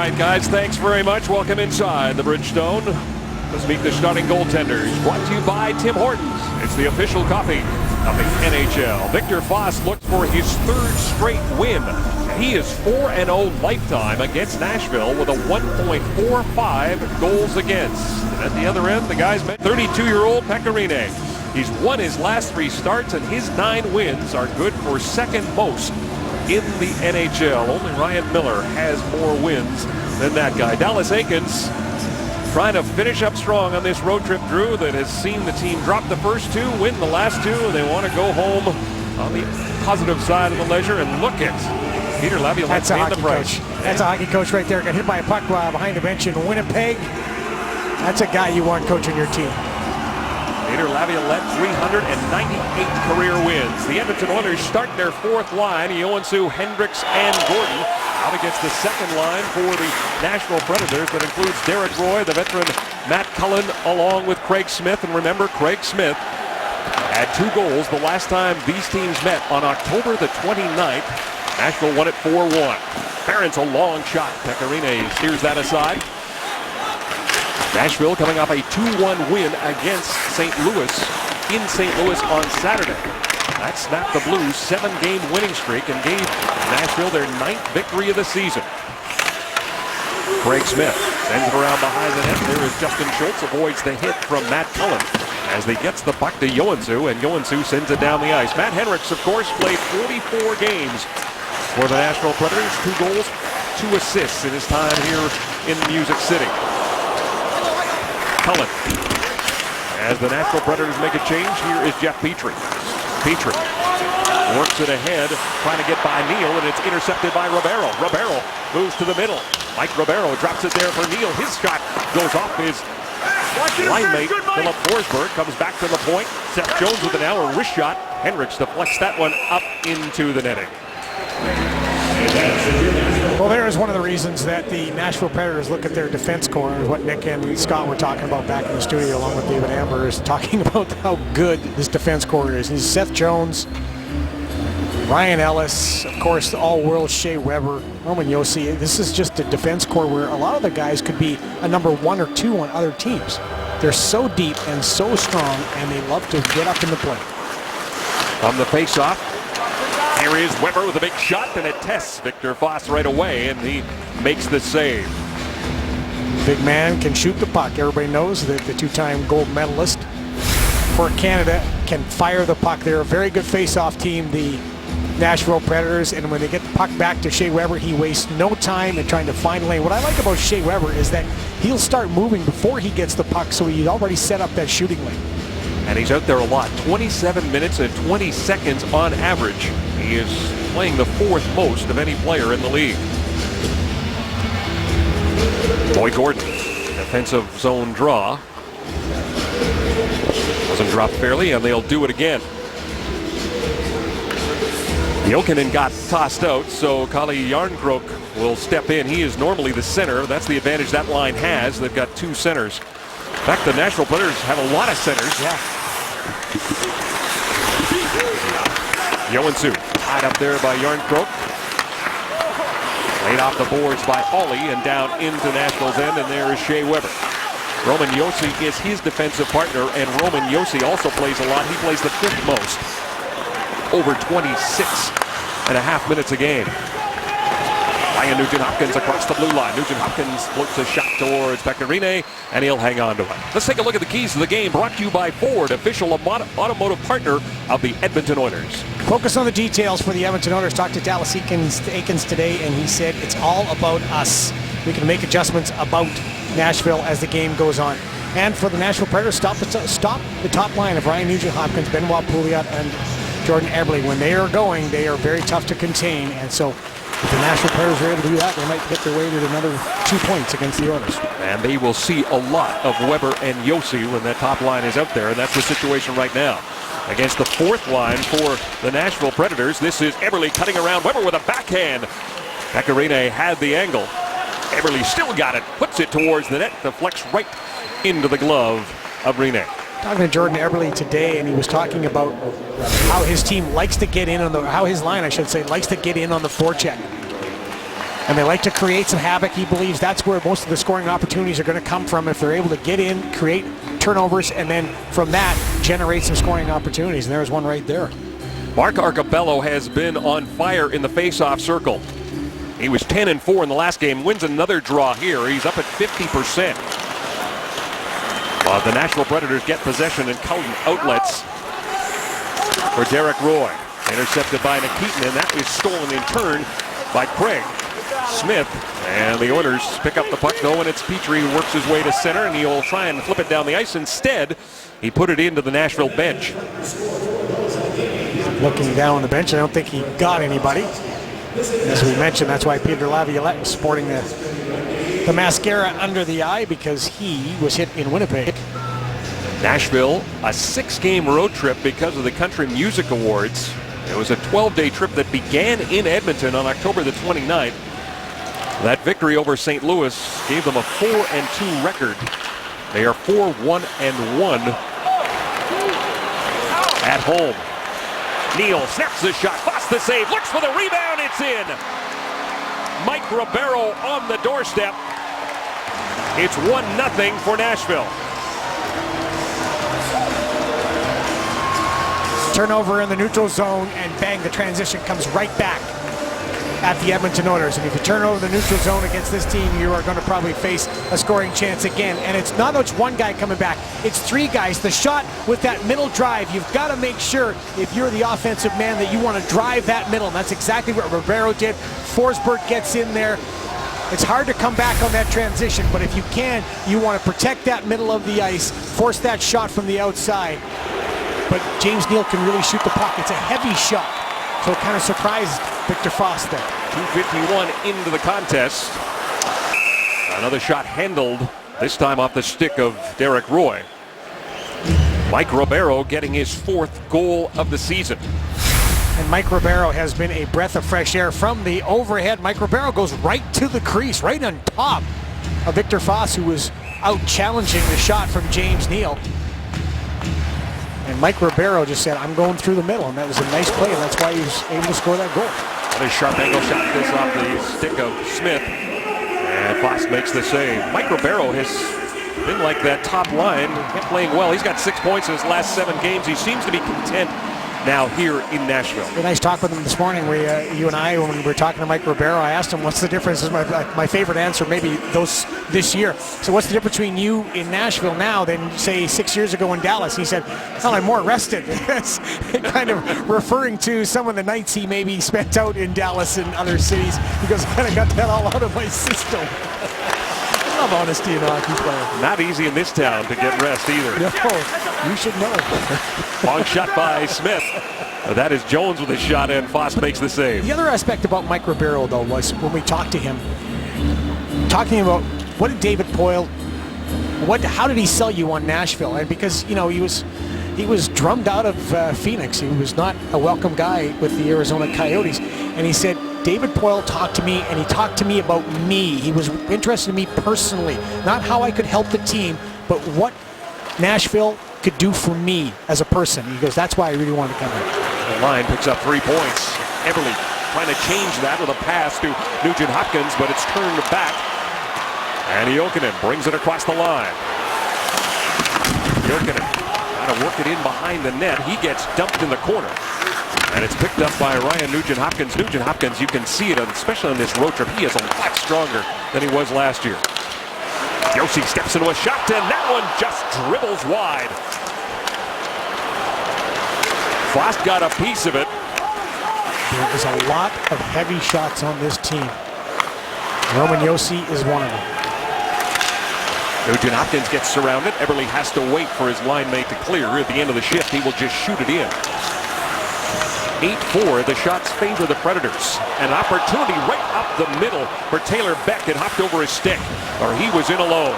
right, guys, thanks very much. Welcome inside the Bridgestone. Let's meet the starting goaltenders. Brought to you by Tim Hortons. It's the official coffee of the NHL. Victor Foss looks for his third straight win. He is 4-0 lifetime against Nashville with a 1.45 goals against. And at the other end, the guy's met 32-year-old Pekka Rinne. He's won his last 3 starts, and his 9 wins are good for second most in the NHL. Only Ryan Miller has more wins than that guy. Dallas Eakins trying to finish up strong on this road trip, Drew, that has seen the team drop the first 2, win the last 2, and they want to go home on the positive side of the ledger. And look at Peter Laviolette. That's a hockey coach. That's a hockey coach right there. Got hit by a puck behind the bench in Winnipeg. That's a guy you want coaching your team. Peter Laviolette, 398 career wins. The Edmonton Oilers start their 4th line. Joensuu, Hendricks, and Gordon out against the 2nd line for the Nashville Predators. That includes Derek Roy, the veteran Matt Cullen, along with Craig Smith. And remember, Craig Smith had 2 goals the last time these teams met on October the 29th. Nashville won it 4-1. Barron's a long shot. Pekka Rinne steers that aside. Nashville coming off a 2-1 win against St. Louis in St. Louis on Saturday. That snapped the Blues' 7-game winning streak and gave Nashville their 9th victory of the season. Craig Smith sends it around behind the net. There is Justin Schultz, avoids the hit from Matt Cullen as he gets the puck to Joensuu, and Joensuu sends it down the ice. Matt Hendricks, of course, played 44 games for the Nashville Predators. 2 goals, 2 assists in his time here in Music City. Cullen. As the Nashville Predators make a change, here is Jeff Petrie. Petrie works it ahead, trying to get by Neal, and it's intercepted by Ribeiro. Ribeiro moves to the middle. Mike Ribeiro drops it there for Neal. His shot goes off his line mate, Philip Forsberg, comes back to the point. Seth Jones with an hour wrist shot. Hendricks deflects that one up into the netting. Well, there is one of the reasons that the Nashville Predators look at their defense core, what Nick and Scott were talking about back in the studio along with David Amber, is talking about how good this defense core is. He's Seth Jones, Ryan Ellis, of course, the all-world Shea Weber, Roman Josi. This is just a defense core where a lot of the guys could be a number 1 or 2 on other teams. They're so deep and so strong, and they love to get up in the play. On the face-off, here is Weber with a big shot, and it tests Victor Foss right away, and he makes the save. Big man can shoot the puck. Everybody knows that the 2-time gold medalist for Canada can fire the puck. They're a very good face-off team, the Nashville Predators, and when they get the puck back to Shea Weber, he wastes no time in trying to find a lane. What I like about Shea Weber is that he'll start moving before he gets the puck, so he's already set up that shooting lane. And he's out there a lot, 27 minutes and 20 seconds on average. He is playing the 4th most of any player in the league. Boyd Gordon, defensive zone draw. Doesn't drop fairly, and they'll do it again. Jokinen got tossed out, so Kalle Järnkrok will step in. He is normally the center. That's the advantage that line has. They've got 2 centers. In fact, the Nashville Predators have a lot of centers. Yeah. Joensuu tied up there by Järnkrok. Laid off the boards by Ollie and down into Nashville's end, and there is Shea Weber. Roman Josi is his defensive partner, and Roman Josi also plays a lot. He plays the 5th most, over 26.5 minutes a game. Ryan Nugent-Hopkins across the blue line. Nugent-Hopkins floats a shot towards Pekka Rinne, and he'll hang on to it. Let's take a look at the keys to the game, brought to you by Ford, official automotive partner of the Edmonton Oilers. Focus on the details for the Edmonton Oilers. Talked to Dallas Eakins today, and he said it's all about us. We can make adjustments about Nashville as the game goes on. And for the Nashville Predators, stop the top line of Ryan Nugent-Hopkins, Benoit Pouliot, and Jordan Eberle. When they are going, they are very tough to contain, and so if the Nashville Predators are able to do that, they might get their way to another 2 points against the Oilers. And they will see a lot of Weber and Josi when that top line is out there, and that's the situation right now. Against the 4th line for the Nashville Predators, this is Eberle cutting around Weber with a backhand. Pekka Rinne had the angle. Eberle still got it, puts it towards the net, deflects right into the glove of Rinne. Talking to Jordan Eberle today, and he was talking about how his team likes to get in on the, how his line, I should say, likes to get in on the forecheck. And they like to create some havoc. He believes that's where most of the scoring opportunities are going to come from if they're able to get in, create turnovers, and then from that, generate some scoring opportunities. And there's one right there. Mark Arcobello has been on fire in the face-off circle. He was 10-4 in the last game, wins another draw here. He's up at 50%. The Nashville Predators get possession and Cullen outlets for Derek Roy. Intercepted by Nikitin, and that is stolen in turn by Craig Smith. And the Oilers pick up the puck though, and it's Petrie who works his way to center, and he'll try and flip it down the ice. Instead, he put it into the Nashville bench. Looking down on the bench, I don't think he got anybody. As we mentioned, that's why Peter Laviolette was sporting the mascara under the eye, because he was hit in Winnipeg. Nashville, a 6-game road trip because of the Country Music Awards. It was a 12-day trip that began in Edmonton on October the 29th. That victory over St. Louis gave them a 4-2 record. They are 4-1-1 at home. Neal snaps the shot, busts the save, looks for the rebound, it's in. Mike Ribeiro on the doorstep. It's 1-0 for Nashville. Turnover in the neutral zone, and bang, the transition comes right back at the Edmonton Oilers. And if you turn over the neutral zone against this team, you are going to probably face a scoring chance again. And it's not just one guy coming back, it's 3 guys. The shot with that middle drive, you've got to make sure, if you're the offensive man, that you want to drive that middle. And that's exactly what Ribeiro did. Forsberg gets in there. It's hard to come back on that transition, but if you can, you want to protect that middle of the ice, force that shot from the outside. But James Neal can really shoot the puck. It's a heavy shot, so it kind of surprised Victor Foss there. 2:51 into the contest. Another shot handled, this time off the stick of Derek Roy. Mike Ribeiro getting his 4th goal of the season. And Mike Ribeiro has been a breath of fresh air from the overhead. Mike Ribeiro goes right to the crease, right on top of Victor Foss, who was out challenging the shot from James Neal. And Mike Ribeiro just said, I'm going through the middle, and that was a nice play, and that's why he was able to score that goal. Another sharp angle shot, this off the stick of Smith. And Foss makes the save. Mike Ribeiro has been like that top line, playing well. He's got 6 points in his last 7 games. He seems to be content now here in Nashville. A nice talk with him this morning. You and I, when we were talking to Mike Ribeiro, I asked him what's the difference. This is my favorite answer, maybe this year. So what's the difference between you in Nashville now than, say, 6 years ago in Dallas? He said, well, I'm more rested. Kind of referring to some of the nights he maybe spent out in Dallas and other cities, because I kind of got that all out of my system. I love honesty in a hockey player. Not easy in this town to get rest either. No, you should know. Long shot by Smith. That is Jones with a shot, and Foss makes the save. The other aspect about Mike Ribeiro, though, was when we talked to him, talking about what did David Poile, how did he sell you on Nashville? And because, you know, he was drummed out of Phoenix. He was not a welcome guy with the Arizona Coyotes. And he said, David Poile talked to me, and he talked to me about me. He was interested in me personally, not how I could help the team, but what Nashville could do for me as a person. He goes, that's why I really wanted to come here. The line picks up 3 points. Eberle trying to change that with a pass to Nugent Hopkins, but it's turned back. And Jokinen brings it across the line. Jokinen trying to work it in behind the net. He gets dumped in the corner. And it's picked up by Ryan Nugent-Hopkins. Nugent-Hopkins, you can see it, especially on this road trip. He is a lot stronger than he was last year. Josi steps into a shot, and that one just dribbles wide. Foss got a piece of it. There is a lot of heavy shots on this team. Roman Josi is one of them. Nugent-Hopkins gets surrounded. Eberle has to wait for his line mate to clear. At the end of the shift, he will just shoot it in. 8-4, the shots favor the Predators. An opportunity right up the middle for Taylor Beck. It hopped over his stick, or he was in alone.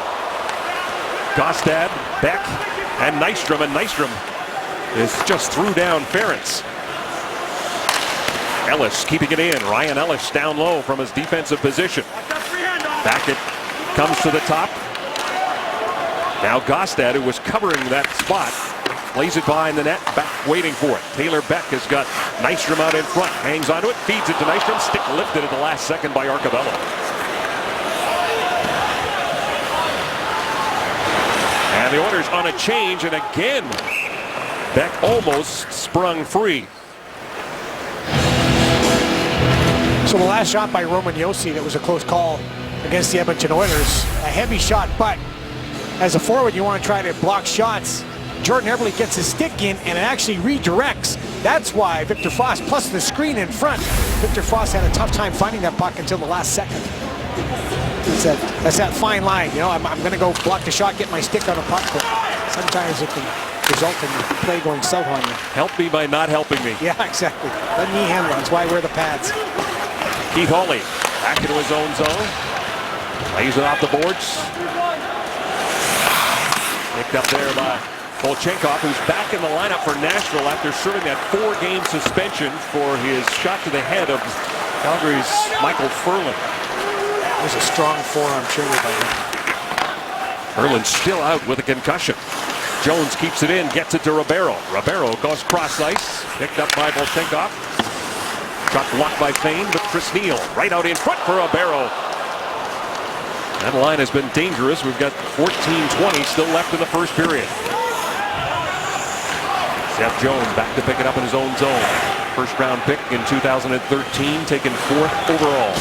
Gostad, Beck, and Nystrom is just threw down Ferentz. Ellis keeping it in. Ryan Ellis down low from his defensive position. Back it comes to the top. Now Gostad, who was covering that spot, Plays it behind the net. Beck waiting for it. Taylor Beck has got Nystrom out in front. Hangs onto it. Feeds it to Nystrom. Stick lifted at the last second by Arcabello. And the Oilers on a change. And again, Beck almost sprung free. So the last shot by Roman Josi, that was a close call against the Edmonton Oilers. A heavy shot, but as a forward, you want to try to block shots. Jordan Eberle gets his stick in, and it actually redirects. That's why Victor Foss, plus the screen in front, Victor Foss had a tough time finding that puck until the last second. That's that fine line. You know, I'm going to go block the shot, get my stick on a puck, but sometimes it can result in the play going south on you. Help me by not helping me. Yeah, exactly. Let me handle it. That's why I wear the pads. Keith Hawley back into his own zone. Plays it off the boards. Picked up there by Volchenkov, who's back in the lineup for Nashville after serving that 4-game suspension for his shot to the head of Calgary's Michael Ferland. That was a strong forearm trigger by him. Ferland's still out with a concussion. Jones keeps it in, gets it to Ribeiro. Ribeiro goes cross ice, picked up by Volchenkov. Shot blocked by Fane, but Chris Neal right out in front for Ribeiro. That line has been dangerous. We've got 14-20 still left in the first period. Seth Jones back to pick it up in his own zone. First round pick in 2013, taken 4th overall.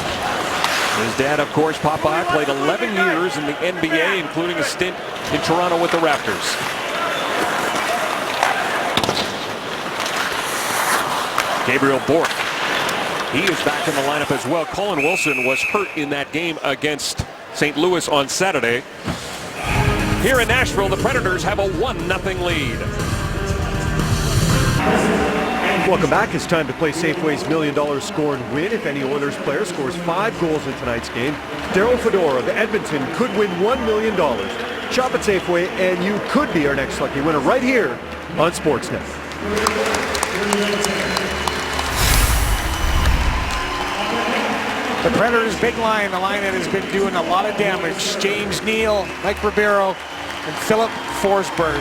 His dad, of course, Popeye, played 11 years in the NBA, including a stint in Toronto with the Raptors. Gabriel Bourque. He is back in the lineup as well. Colin Wilson was hurt in that game against St. Louis on Saturday. Here in Nashville, the Predators have a 1-0 lead. Welcome back. It's time to play Safeway's $1 Million Score and Win. If any Oilers player scores 5 goals in tonight's game, Daryl Fedora of Edmonton could win $1 million. Shop at Safeway and you could be our next lucky winner right here on Sportsnet. The Predators' big line, the line that has been doing a lot of damage. James Neal, Mike Ribeiro, and Philip Forsberg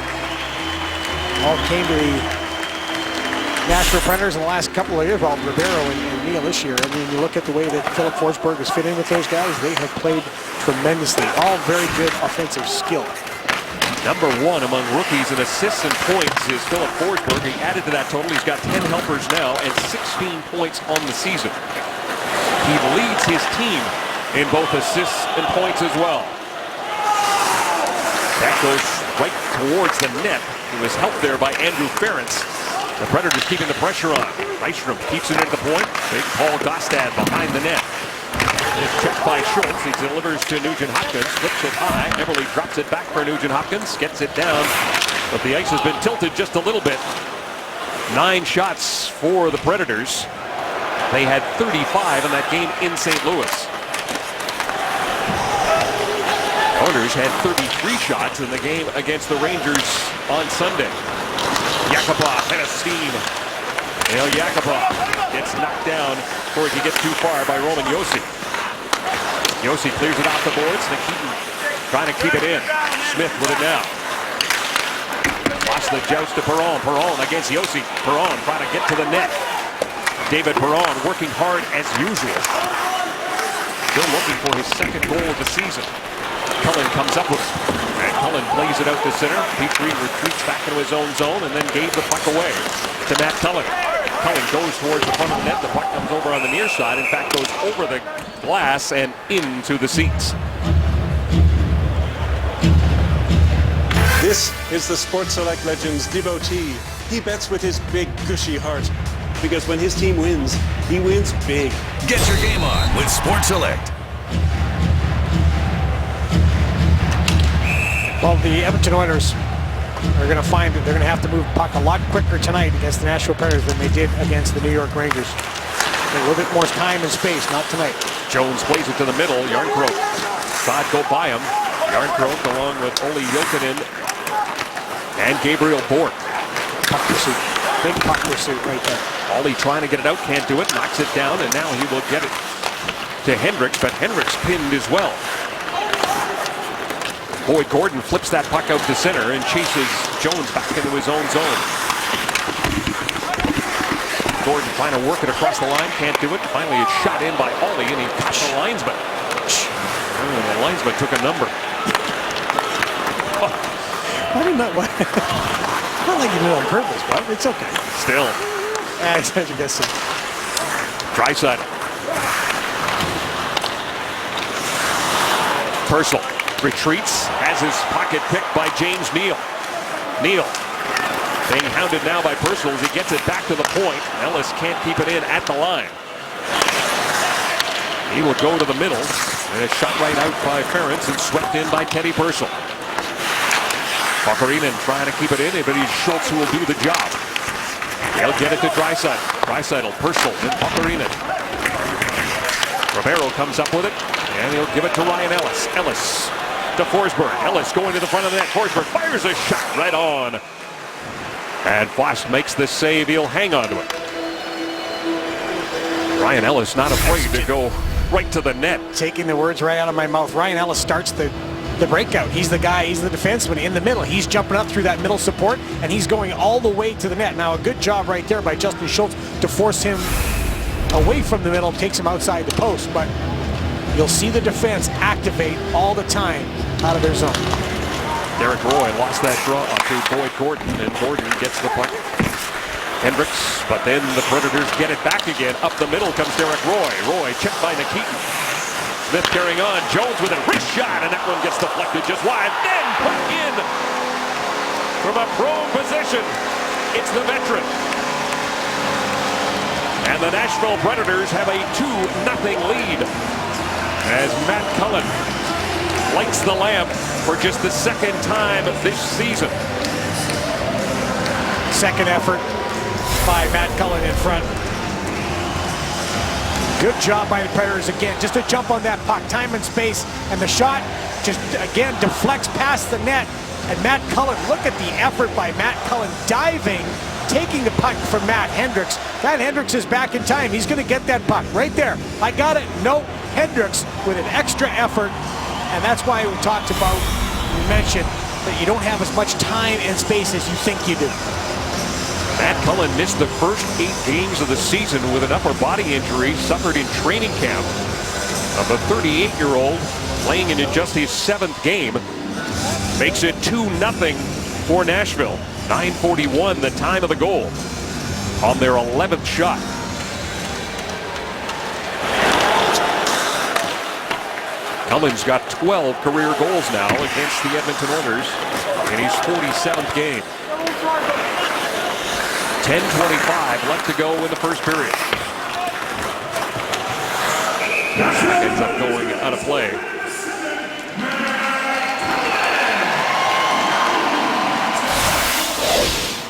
all came to the Nashville Predators in the last couple of years. Well, Ribeiro and Neal this year. I mean, you look at the way that Philip Forsberg has fit in with those guys, they have played tremendously. All very good offensive skill. Number 1 among rookies in assists and points is Philip Forsberg. He added to that total. He's got 10 helpers now and 16 points on the season. He leads his team in both assists and points as well. That goes right towards the net. He was helped there by Andrew Ferentz. The Predators keeping the pressure on. Nystrom keeps it into the point. Big Paul Gostad behind the net. It's checked by Schultz. He delivers to Nugent Hopkins. Flips it high. Eberle drops it back for Nugent Hopkins. Gets it down. But the ice has been tilted just a little bit. 9 shots for the Predators. They had 35 in that game in St. Louis. Oilers had 33 shots in the game against the Rangers on Sunday. Yakupov had a steam. Nail Yakupov gets knocked down before he gets too far by Roman Josi. Josi clears it off the boards. Nikitin trying to keep it in. Smith with it now. Lost the joust to Perron. Perron against Josi. Perron trying to get to the net. David Perron working hard as usual. Still looking for his 2nd goal of the season. Cullen comes up with it. And Cullen plays it out to center. Pete Green retreats back into his own zone and then gave the puck away to Matt Cullen. Cullen goes towards the front of the net. The puck comes over on the near side. In fact, goes over the glass and into the seats. This is the Sports Select Legends devotee. He bets with his big, gushy heart. Because when his team wins, he wins big. Get your game on with Sports Select. Well, the Edmonton Oilers are going to find that they're going to have to move puck a lot quicker tonight against the Nashville Predators than they did against the New York Rangers. A little bit more time and space, not tonight. Jones plays it to the middle. Jarnkrok tried to go by him. Jarnkrok along with Olli Jokinen and Gabriel Bourque. Puck pursuit. Big puck pursuit right there. Ollie trying to get it out, can't do it, knocks it down, and now he will get it to Hendricks, but Hendricks pinned as well. Boyd Gordon flips that puck out to center and chases Jones back into his own zone. Gordon trying to work it across the line, can't do it. Finally, it's shot in by Ollie, and he caught the linesman. The linesman took a number. I did not. Not like you did it on purpose, but it's okay. Still. I guess so. Draisaitl. Purcell retreats, has his pocket picked by James Neal. Neal being hounded now by Purcell as he gets it back to the point. Ellis can't keep it in at the line. He will go to the middle, and it's shot right out by Ference and swept in by Teddy Purcell. Pakarinen trying to keep it in, but it's Schultz who will do the job. He'll get it to Draisaitl. Draisaitl, Purcell, and Pakarinen. Romero comes up with it, and he'll give it to Ryan Ellis. Ellis to Forsberg. Ellis going to the front of the net. Forsberg fires a shot right on. And Foss makes the save. He'll hang on to it. Ryan Ellis not afraid to go right to the net. Taking the words right out of my mouth. Ryan Ellis starts the breakout. He's the guy, he's the defenseman in the middle. He's jumping up through that middle support, and he's going all the way to the net. Now, a good job right there by Justin Schultz to force him away from the middle, takes him outside the post, but you'll see the defense activate all the time out of their zone. Derek Roy lost that draw to Boyd Gordon, and Gordon gets the puck. Hendricks, but then the Predators get it back again. Up the middle comes Derek Roy. Roy checked by Nikitin. Smith carrying on. Jones with a wrist shot, and that one gets deflected just wide. Then put in from a prone position. It's the veteran. And the Nashville Predators have a 2-0 lead as Matt Cullen lights the lamp for just the second time this season. Second effort by Matt Cullen in front. Good job by the Predators again, just to jump on that puck, time and space, and the shot just again deflects past the net. And Matt Cullen, look at the effort by Matt Cullen diving, taking the puck from Matt Hendricks. Matt Hendricks is back in time. He's going to get that puck right there. I got it. No, Hendricks with an extra effort, and that's why we talked about, we mentioned that you don't have as much time and space as you think you do. Matt Cullen missed the first 8 games of the season with an upper body injury suffered in training camp. Of a 38-year-old playing into just his 7th game, makes it 2-0 for Nashville. 9:41 the time of the goal on their 11th shot. Cullen's got 12 career goals now against the Edmonton Oilers in his 47th game. 10:25 left to go in the first period. Ends up going out of play.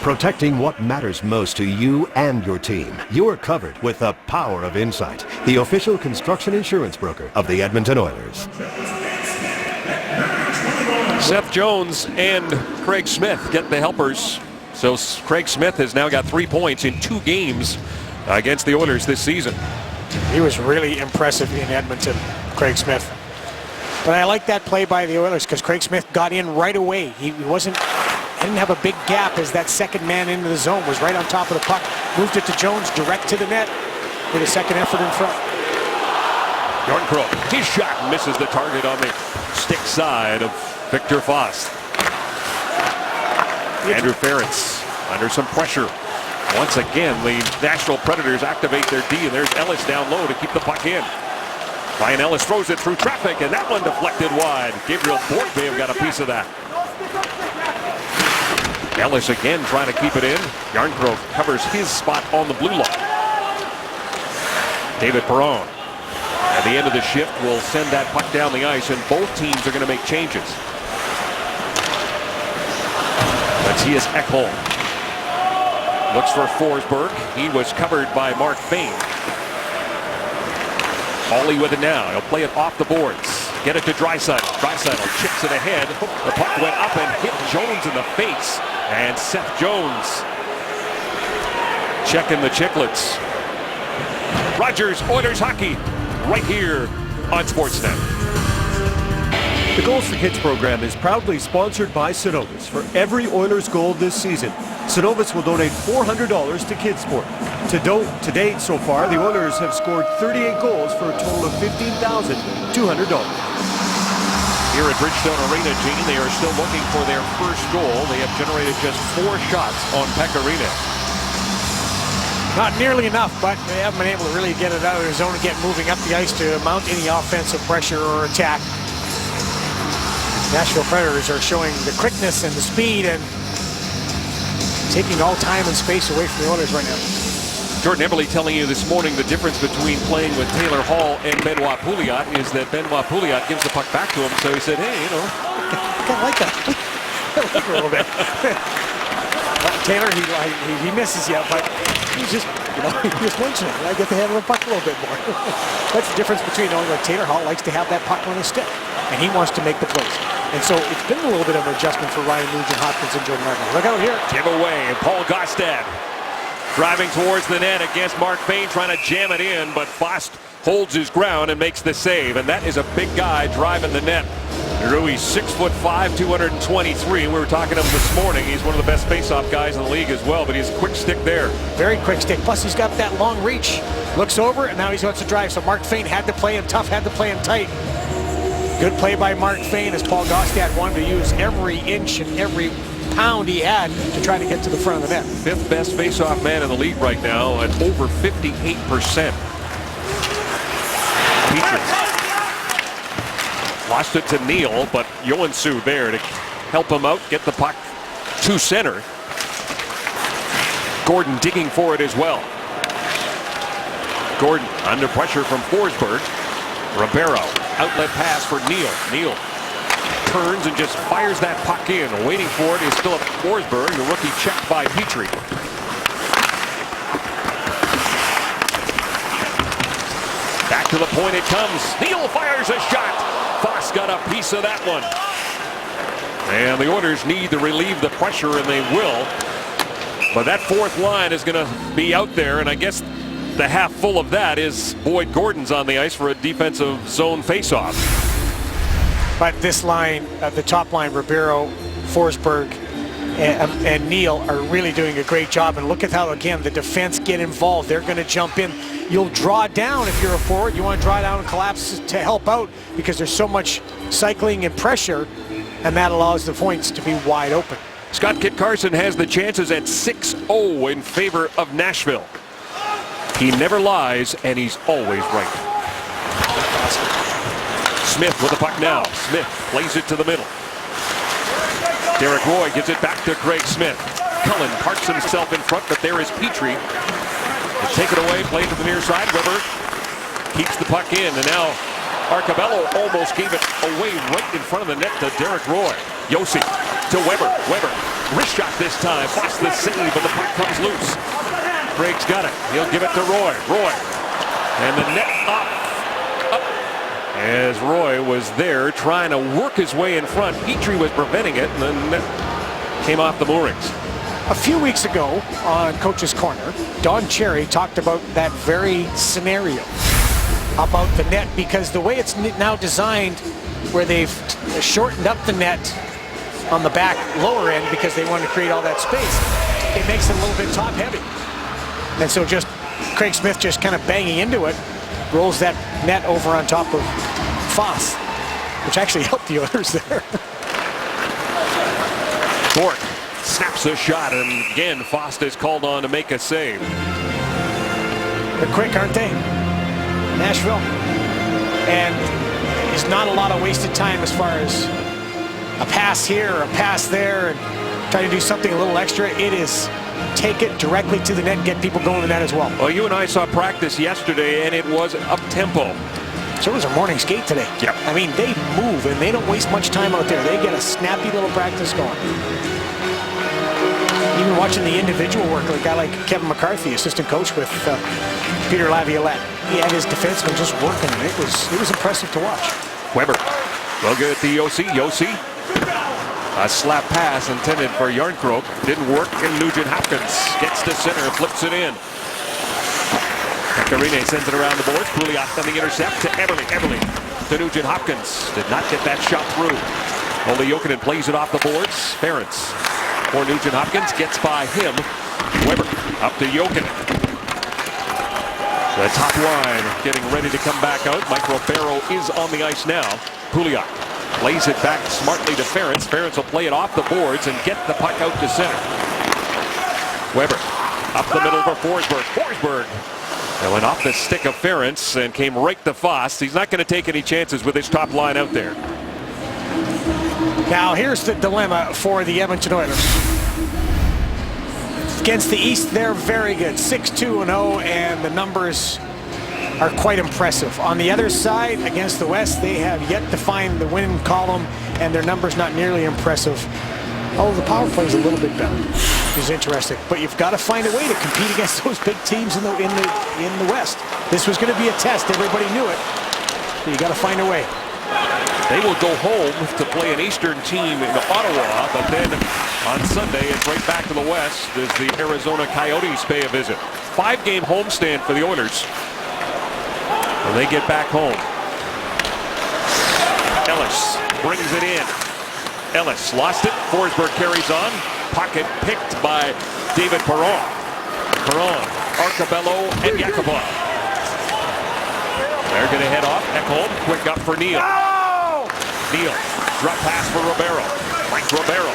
Protecting what matters most to you and your team. You're covered with the power of Insight, the official construction insurance broker of the Edmonton Oilers. Seth Jones and Craig Smith get the helpers. So Craig Smith has now got 3 points in 2 games against the Oilers this season. He was really impressive in Edmonton, Craig Smith. But I like that play by the Oilers because Craig Smith got in right away. He didn't have a big gap as that second man into the zone, was right on top of the puck, moved it to Jones direct to the net with a second effort in front. Bjornkrog, his shot misses the target on the stick side of Victor Foss. Andrew Ference under some pressure. Once again, the Nashville Predators activate their D, and there's Ellis down low to keep the puck in. Ryan Ellis throws it through traffic, and that one deflected wide. Gabriel Bourque may have got a piece of that. Ellis again trying to keep it in. Bjornkrog covers his spot on the blue line. David Perron at the end of the shift will send that puck down the ice, and both teams are going to make changes. Matthias Ekholm looks for Forsberg. He was covered by Mark Fane. Ollie with it now. He'll play it off the boards. Get it to Draisaitl. Draisaitl chips it ahead. The puck went up and hit Jones in the face. And Seth Jones checking the chicklets. Rogers Oilers hockey right here on Sportsnet. The Goals for Kids program is proudly sponsored by Synovus. For every Oilers goal this season, Synovus will donate $400 to Kids Sport. To date so far, the Oilers have scored 38 goals for a total of $15,200. Here at Bridgestone Arena, Gene, they are still looking for their first goal. They have generated just 4 shots on Pecorino. Not nearly enough, but they haven't been able to really get it out of their zone and get moving up the ice to mount any offensive pressure or attack. Nashville Predators are showing the quickness and the speed and taking all time and space away from the Oilers right now. Jordan Eberle telling you this morning the difference between playing with Taylor Hall and Benoit Pouliot is that Benoit Pouliot gives the puck back to him, so he said, hey, you know. I kind of like that. I like it a little bit. Well, Taylor, he misses you, but he's just, he's winching it. I get to handle the puck a little bit more. That's the difference between knowing that Taylor Hall likes to have that puck on his stick, and he wants to make the plays. And so it's been a little bit of an adjustment for Ryan Nugent-Hopkins and Jordan Martin. Look out here. Give away, and Paul Gaustad driving towards the net against Mark Fane, trying to jam it in, but Fost holds his ground and makes the save, and that is a big guy driving the net. He's 6'5", 223. We were talking to him this morning. He's one of the best face-off guys in the league as well, but he's a quick stick there. Very quick stick. Plus, he's got that long reach. Looks over, and now he wants to drive. So Mark Fane had to play him tough, had to play him tight. Good play by Mark Fane as Paul Gaustad wanted to use every inch and every pound he had to try to get to the front of the net. 5th best face-off man in the league right now at over 58%. Petrie lost it to Neal, but Joensuu there to help him out, get the puck to center. Gordon digging for it as well. Gordon under pressure from Forsberg. Ribeiro, outlet pass for Neal. Neal turns and just fires that puck in. Waiting for it is Philip Forsberg, the rookie checked by Petrie. Back to the point it comes. Neal fires a shot. Foss got a piece of that one. And the Oilers need to relieve the pressure, and they will. But that 4th line is going to be out there, and I guess the half full of that is Boyd Gordon's on the ice for a defensive zone faceoff. But this line, the top line, Ribeiro, Forsberg, and Neal are really doing a great job. And look at how, again, the defense get involved. They're going to jump in. You'll draw down if you're a forward. You want to draw down and collapse to help out because there's so much cycling and pressure, and that allows the points to be wide open. Scott Kit Carson has the chances at 6-0 in favor of Nashville. He never lies, and he's always right. Smith with the puck now. Smith plays it to the middle. Derek Roy gives it back to Craig Smith. Cullen parks himself in front, but there is Petrie. They take it away, play to the near side. Weber keeps the puck in, and now Arcabello almost gave it away right in front of the net to Derek Roy. Yossi to Weber. Weber, wrist shot this time. Foss the save, but the puck comes loose. Craig's got it. He'll give it to Roy. Roy. And the net up. As Roy was there trying to work his way in front. Petrie was preventing it, and the net came off the moorings. A few weeks ago on Coach's Corner, Don Cherry talked about that very scenario about the net, because the way it's now designed, where they've shortened up the net on the back lower end because they want to create all that space, it makes it a little bit top heavy. And so just Craig Smith just kind of banging into it rolls that net over on top of Foss, which actually helped the Oilers there. Bork snaps a shot, and again Foss is called on to make a save. They're quick, aren't they? Nashville. And there's not a lot of wasted time as far as a pass here or a pass there and trying to do something a little extra. It is take it directly to the net and get people going in that as well. Well, you and I saw practice yesterday, and it was up-tempo. So it was a morning skate today. Yep. I mean, they move, and they don't waste much time out there. They get a snappy little practice going. Even watching the individual work, like a guy like Kevin McCarthy, assistant coach with Peter Laviolette. He had his defenseman just working, and it was impressive to watch. Weber will get it to Yossi. Yossi, a slap pass intended for Järnkrok. Didn't work, and Nugent-Hopkins gets to center, flips it in. Pecorine sends it around the boards. Pouliot on the intercept to Eberle. Eberle to Nugent Hopkins. Did not get that shot through. Only Jokinen plays it off the boards. Ference for Nugent Hopkins, gets by him. Weber up to Jokinen. The top line getting ready to come back out. Mike Ribeiro is on the ice now. Pouliot plays it back smartly to Ference. Ference will play it off the boards and get the puck out to center. Weber up the middle for Forsberg. Forsberg that went off the stick of Ference and came right to Foss. He's not going to take any chances with his top line out there. Now here's the dilemma for the Edmonton Oilers. Against the East, they're very good. 6-2-0, and the numbers are quite impressive. On the other side, against the West, they have yet to find the winning column, and their numbers not nearly impressive. Oh, the power play is a little bit better, which is interesting. But you've got to find a way to compete against those big teams in the West. This was going to be a test. Everybody knew it. So you got to find a way. They will go home to play an Eastern team in Ottawa, but then on Sunday it's right back to the West as the Arizona Coyotes pay a visit. 5-game homestand for the Oilers when they get back home. Ellis brings it in. Ellis lost it. Forsberg carries on. Pocket picked by David Perron. Perron, Arcabello, and Yakupov. They're going to head off. Ekholm, quick up for Neal. Neal, drop pass for Ribeiro. Mike Ribeiro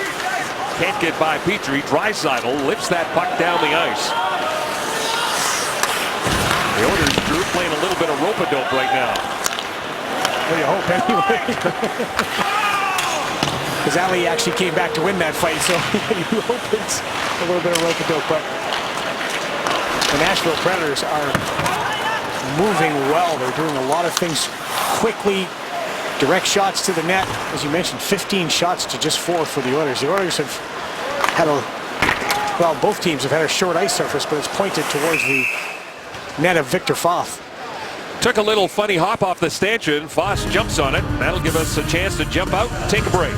can't get by Petrie. Draisaitl lifts that puck down the ice. The Oilers, Drew, playing a little bit of rope-a-dope right now. Well, you hope anyway. Because Ali actually came back to win that fight, so you hope it's a little bit of rope-a-dope. But the Nashville Predators are moving well. They're doing a lot of things quickly. Direct shots to the net. As you mentioned, 15 shots to just 4 for the Oilers. The Oilers have had well, both teams have had a short ice surface, but it's pointed towards the net of Victor Foss. Took a little funny hop off the stanchion. Foss jumps on it. That'll give us a chance to jump out and take a break.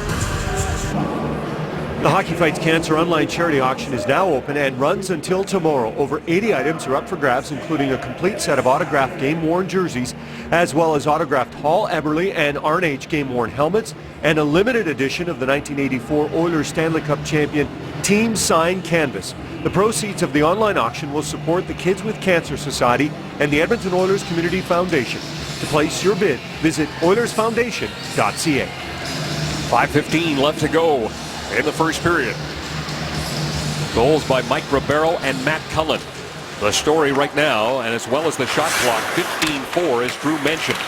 The Hockey Fights Cancer online charity auction is now open and runs until tomorrow. Over 80 items are up for grabs, including a complete set of autographed game-worn jerseys, as well as autographed Hall Eberle and RNH game-worn helmets, and a limited edition of the 1984 Oilers Stanley Cup champion Team Sign Canvas. The proceeds of the online auction will support the Kids with Cancer Society and the Edmonton Oilers Community Foundation. To place your bid, visit OilersFoundation.ca. 5:15 left to go in the first period. Goals by Mike Ribeiro and Matt Cullen. The story right now, and as well as the shot clock, 15-4, as Drew mentioned.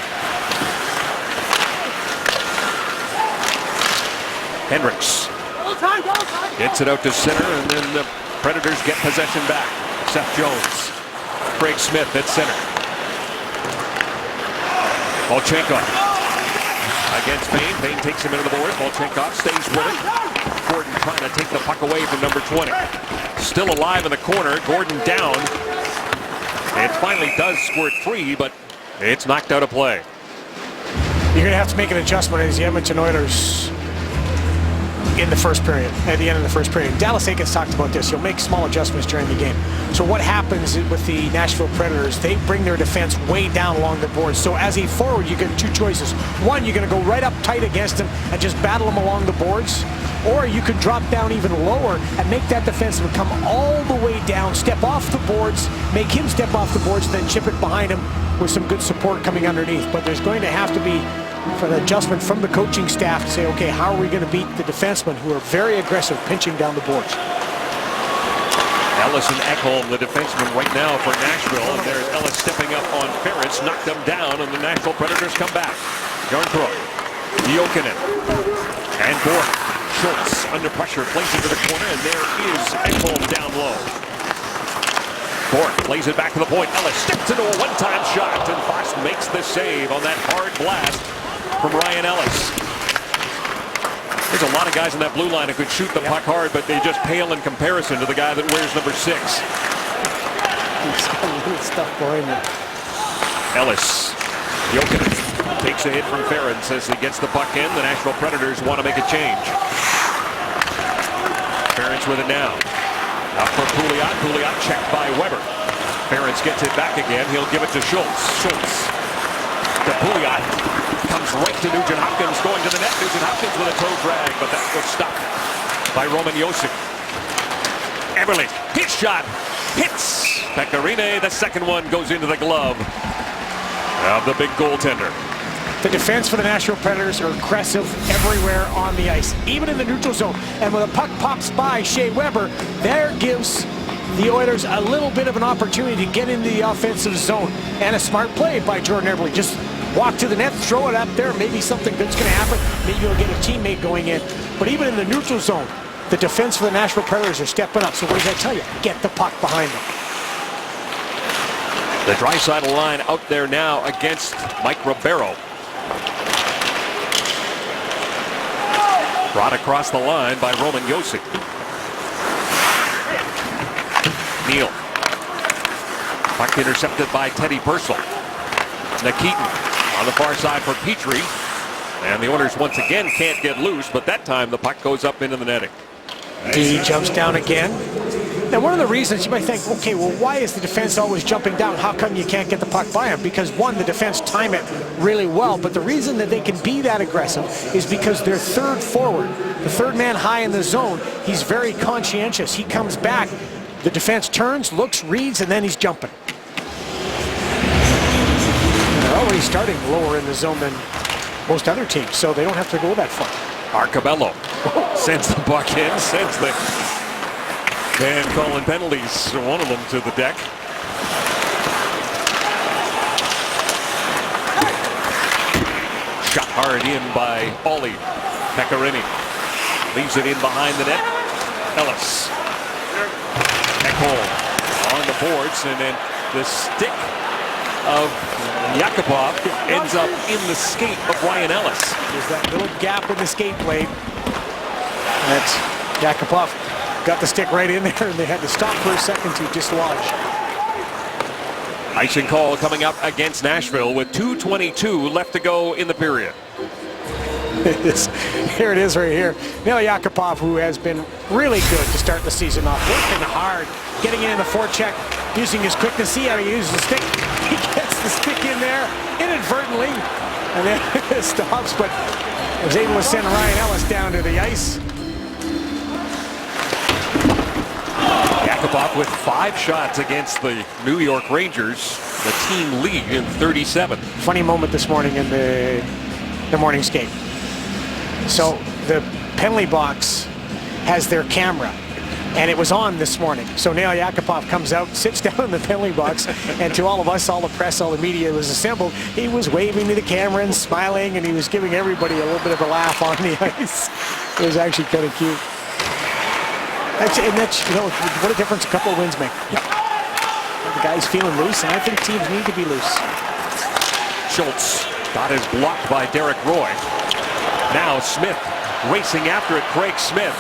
Hendricks gets it out to center, and then the Predators get possession back. Seth Jones. Craig Smith at center. Volchenkov against Payne. Payne takes him into the boards. Volchenkov stays with it. Gordon trying to take the puck away from number 20. Still alive in the corner. Gordon down. It finally does squirt free, but it's knocked out of play. You're going to have to make an adjustment as the Edmonton Oilers in the first period, at the end of the first period. Dallas Eakins talked about this. You'll make small adjustments during the game. So what happens with the Nashville Predators, they bring their defense way down along the board. So as a forward, you get two choices. One, you're going to go right up tight against them and just battle them along the boards. Or you could drop down even lower and make that defenseman come all the way down, step off the boards, make him step off the boards, then chip it behind him with some good support coming underneath. But there's going to have to be an adjustment from the coaching staff to say, okay, how are we going to beat the defensemen who are very aggressive pinching down the boards? Ellis and Ekholm, the defenseman right now for Nashville, and there's Ellis stepping up on Ference, knocked them down, and the Nashville Predators come back. Jarnkrok, Jokinen, and Bork. Schultz under pressure, plays it to the corner, and there is Ekholm down low. Bork plays it back to the point. Ellis steps into a one-time shot, and Fox makes the save on that hard blast from Ryan Ellis. There's a lot of guys in that blue line who could shoot the puck hard, but they just pale in comparison to the guy that wears number 6. He's got a little stuff behind him. Ellis, Jokinen takes a hit from Ference as he gets the puck in. The Nashville Predators want to make a change. Ference with it now. Up for Pouliot. Pouliot checked by Weber. Ference gets it back again. He'll give it to Schultz. Schultz to Pouliot. Comes comes right to Nugent Hopkins, going to the net. Nugent Hopkins with a toe drag, but that was stopped by Roman Josi. Eberle, his shot, hits Pecorine. The second one goes into the glove of the big goaltender. The defense for the Nashville Predators are aggressive everywhere on the ice, even in the neutral zone. And when the puck pops by Shea Weber, there gives the Oilers a little bit of an opportunity to get into the offensive zone. And a smart play by Jordan Eberle. Just walk to the net, throw it up there. Maybe something good's going to happen. Maybe you'll get a teammate going in. But even in the neutral zone, the defense for the Nashville Predators are stepping up. So what does that tell you? Get the puck behind them. The Draisaitl line out there now against Mike Ribeiro. Brought across the line by Roman Josi. Neal. Puck intercepted by Teddy Purcell. Nikitin on the far side for Petrie. And the Oilers once again can't get loose, but that time the puck goes up into the netting. D jumps down again. Now, one of the reasons you might think, okay, well, why is the defense always jumping down? How come you can't get the puck by him? Because, one, the defense time it really well, but the reason that they can be that aggressive is because they're third forward. The third man high in the zone, he's very conscientious. He comes back, the defense turns, looks, reads, and then he's jumping. And they're already starting lower in the zone than most other teams, so they don't have to go that far. Arcabello sends the puck in, sends the man calling penalties, one of them to the deck. Shot hard in by Ollie Pecorine. Leaves it in behind the net. Ellis. Ekholm on the boards, and then the stick of Yakupov ends up in the skate of Ryan Ellis. There's that little gap in the skate blade. That's Yakupov. Got the stick right in there, and they had to stop for a second to dislodge. Icing call coming up against Nashville with 2:22 left to go in the period. Here it is right here. Neil Yakupov, who has been really good to start the season off, working hard, getting in the forecheck, using his quickness. See how he uses the stick. He gets the stick in there inadvertently, and then it stops, but was able to send Ryan Ellis down to the ice. Yakupov with 5 shots against the New York Rangers, the team lead in 37. Funny moment this morning in the morning skate. So the penalty box has their camera, and it was on this morning. So now Yakupov comes out, sits down in the penalty box, and to all of us, all the press, all the media was assembled, he was waving to the camera and smiling, and he was giving everybody a little bit of a laugh on the ice. It was actually kind of cute. That's, you know, what a difference a couple of wins make. Yep. The guy's feeling loose, and I think teams need to be loose. Schultz got his blocked by Derek Roy. Now Smith racing after it. Craig Smith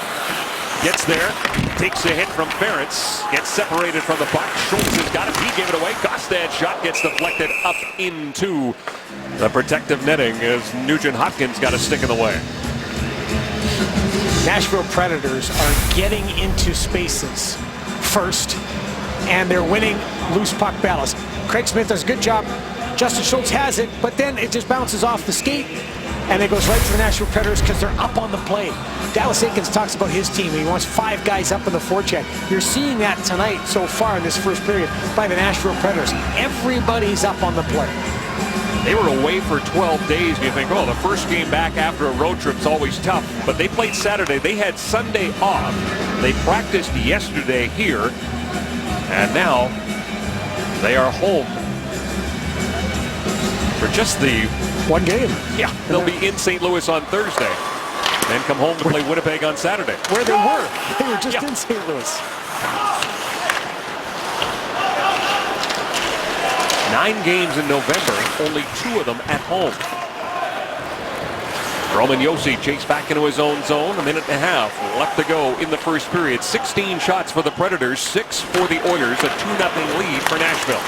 gets there, takes a hit from Ferentz, gets separated from the puck. Schultz has got it. He gave it away. Gostad's shot gets deflected up into the protective netting as Nugent Hopkins got a stick in the way. Nashville Predators are getting into spaces first, and they're winning loose puck battles. Craig Smith does a good job. Justin Schultz has it, but then it just bounces off the skate, and it goes right to the Nashville Predators because they're up on the play. Dallas Eakins talks about his team. He wants 5 guys up in the forecheck. You're seeing that tonight so far in this first period by the Nashville Predators. Everybody's up on the play. They were away for 12 days, and you think, oh, the first game back after a road trip's always tough. But they played Saturday. They had Sunday off. They practiced yesterday here, and now they are home for just the one game. Yeah, they'll be in St. Louis on Thursday, then come home to play Winnipeg on Saturday. Where they were. They were just in St. Louis. 9 games in November, only 2 of them at home. Roman Josi chased back into his own zone. A minute and a half left to go in the first period. 16 shots for the Predators, 6 for the Oilers. A 2-0 lead for Nashville.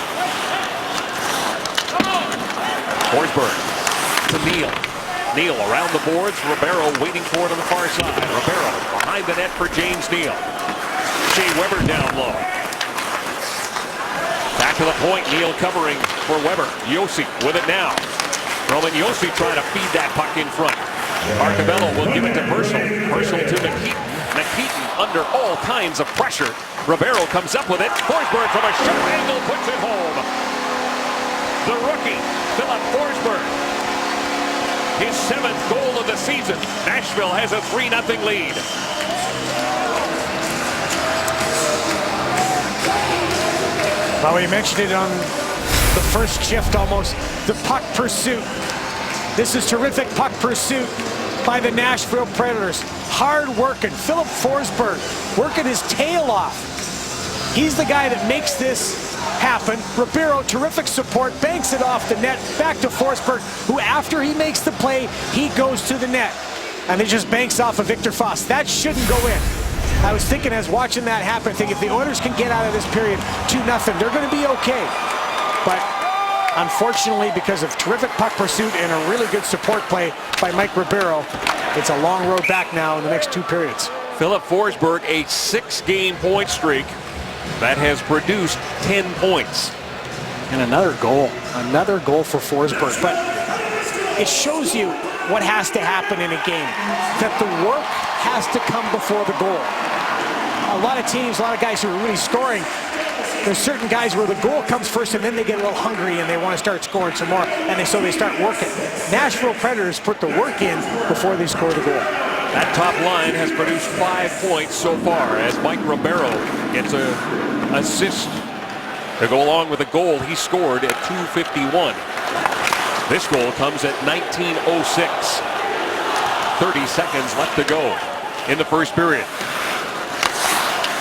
Forsberg to Neal. Neal around the boards. Ribeiro waiting for it on the far side. Ribeiro behind the net for James Neal. Shea Weber down low. Back to the point. Neal covering for Weber. Josi with it now. Roman Josi trying to feed that puck in front. Arcabello will give it to Purcell. Purcell to McKeaton. McKeaton under all kinds of pressure. Ribeiro comes up with it. Forsberg from a short angle puts it home. The rookie, Philip Forsberg. His 7th goal of the season. Nashville has a 3-0 lead. Well, we mentioned it on the first shift almost. The puck pursuit. This is terrific puck pursuit by the Nashville Predators. Hard working. Philip Forsberg working his tail off. He's the guy that makes this happen. Ribeiro, terrific support, banks it off the net, back to Forsberg, who after he makes the play, he goes to the net. And he just banks off of Victor Foss. That shouldn't go in. I was thinking as watching that happen, thinking if the Oilers can get out of this period 2-0, they're going to be okay. But unfortunately, because of terrific puck pursuit and a really good support play by Mike Ribeiro, it's a long road back now in the next 2 periods. Philip Forsberg, a 6-game point streak that has produced 10 points. And another goal for Forsberg. But it shows you what has to happen in a game, that the work has to come before the goal. A lot of teams, a lot of guys who are really scoring, there's certain guys where the goal comes first and then they get a little hungry and they want to start scoring some more, and so they start working. Nashville Predators put the work in before they score the goal. That top line has produced 5 points so far as Mike Ribeiro gets an assist to go along with the goal he scored at 2:51. This goal comes at 19:06. 30 seconds left to go in the first period.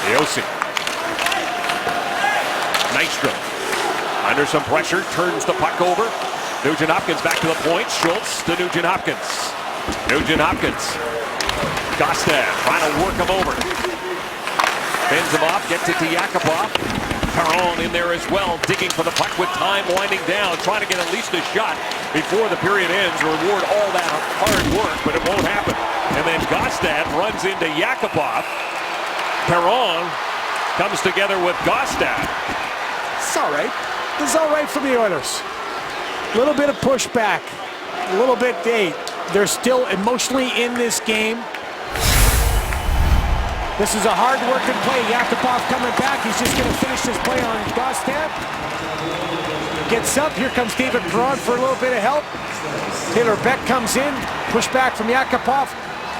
Josi. Nystrom under some pressure, turns the puck over. Nugent Hopkins back to the point. Schultz to Nugent Hopkins. Nugent Hopkins. Gostad trying to work him over. Bends him off, gets it to Yakupov. Perron in there as well, digging for the puck with time winding down, trying to get at least a shot before the period ends, reward all that hard work, but it won't happen. And then Gostad runs into Yakupov. Perron comes together with Gostad. It's all right. This is all right for the Oilers. A little bit of pushback. A little bit, hey, they're still emotionally in this game. This is a hard-working play. Yakupov coming back. He's just going to finish this play on Gostad. Gets up. Here comes David Perron for a little bit of help. Taylor Beck comes in. Push back from Yakupov.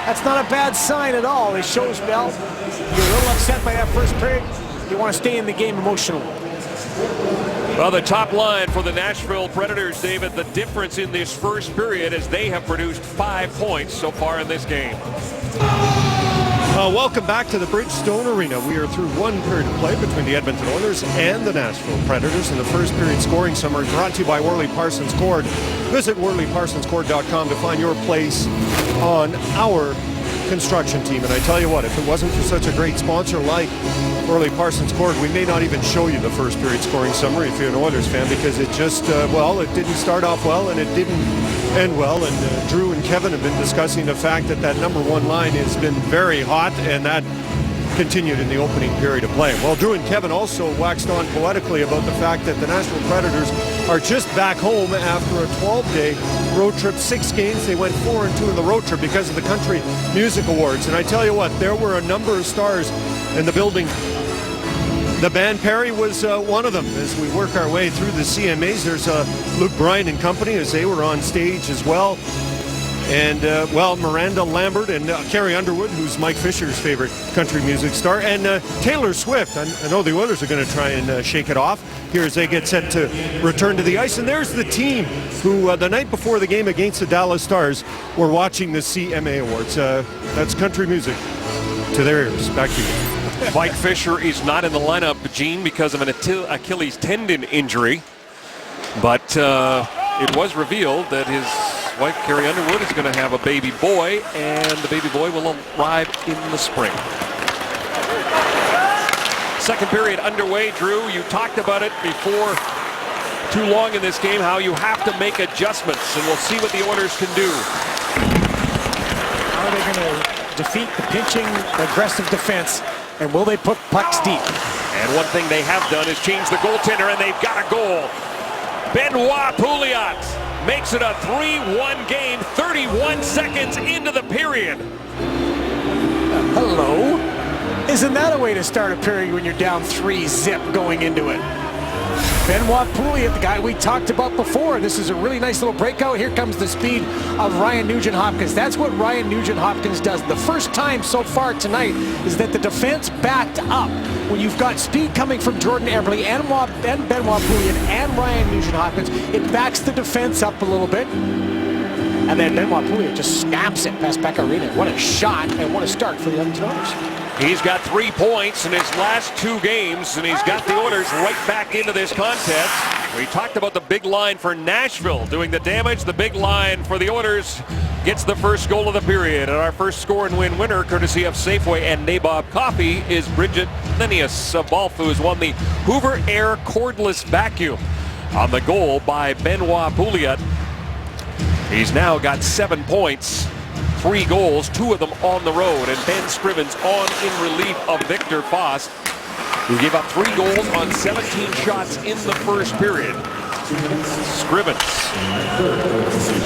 That's not a bad sign at all. It shows, Bell, you're a little upset by that first period. You want to stay in the game emotionally. Well, the top line for the Nashville Predators, David, the difference in this first period is they have produced 5 points so far in this game. Welcome back to the Bridgestone Arena. We are through 1 period of play between the Edmonton Oilers and the Nashville Predators. In the first period scoring summary brought to you by Worley Parsons Cord. Visit WorleyParsonsCord.com to find your place on our construction team. And I tell you what, if it wasn't for such a great sponsor like Worley Parsons Cord, we may not even show you the first period scoring summary if you're an Oilers fan, because it just, well, it didn't start off well and it didn't end well. And Drew and Kevin have been discussing the fact that that number 1 line has been very hot, and that continued in the opening period of play. Well, Drew and Kevin also waxed on poetically about the fact that the Nashville Predators are just back home after a 12-day road trip, 6 games. They went 4-2 in the road trip because of the Country Music Awards. And I tell you what, there were a number of stars in the building. The band Perry was one of them. As we work our way through the CMAs, there's Luke Bryan and company as they were on stage as well. And, well, Miranda Lambert and Carrie Underwood, who's Mike Fisher's favorite country music star, and Taylor Swift. I know the Oilers are going to try and shake it off here as they get set to return to the ice. And there's the team who, the night before the game against the Dallas Stars, were watching the CMA Awards. That's country music to their ears. Back to you. Mike Fisher is not in the lineup, Gene, because of an Achilles tendon injury. But it was revealed that his wife, Carrie Underwood, is going to have a baby boy, and the baby boy will arrive in the spring. Second period underway, Drew. You talked about it before too long in this game, how you have to make adjustments, and we'll see what the Oilers can do. How are they going to defeat the pinching, aggressive defense, and will they put pucks deep? And one thing they have done is change the goaltender, and they've got a goal. Benoit Pouliot makes it a 3-1 game, 31 seconds into the period. Hello? Isn't that a way to start a period when you're down 3-0 going into it? Benoit Pouliot, the guy we talked about before. This is a really nice little breakout. Here comes the speed of Ryan Nugent-Hopkins. That's what Ryan Nugent-Hopkins does. The first time so far tonight is that the defense backed up. When you've got speed coming from Jordan Eberle and Benoit Pouliot and Ryan Nugent-Hopkins, it backs the defense up a little bit. And then Benoit Pouliot just snaps it past Pekka Rinne. What a shot and what a start for the Edmonton Oilers. He's got 3 points in his last 2 games, and he's got the Oilers right back into this contest. We talked about the big line for Nashville doing the damage. The big line for the Oilers gets the first goal of the period. And our first score and win winner, courtesy of Safeway and Nabob Coffee, is Bridget Linnaeus of Balfour, who's won the Hoover Air cordless vacuum on the goal by Benoit Pouliot. He's now got 7 points. 3 goals, 2 of them on the road, and Ben Scrivens on in relief of Victor Foss, who gave up 3 goals on 17 shots in the first period. Scrivens,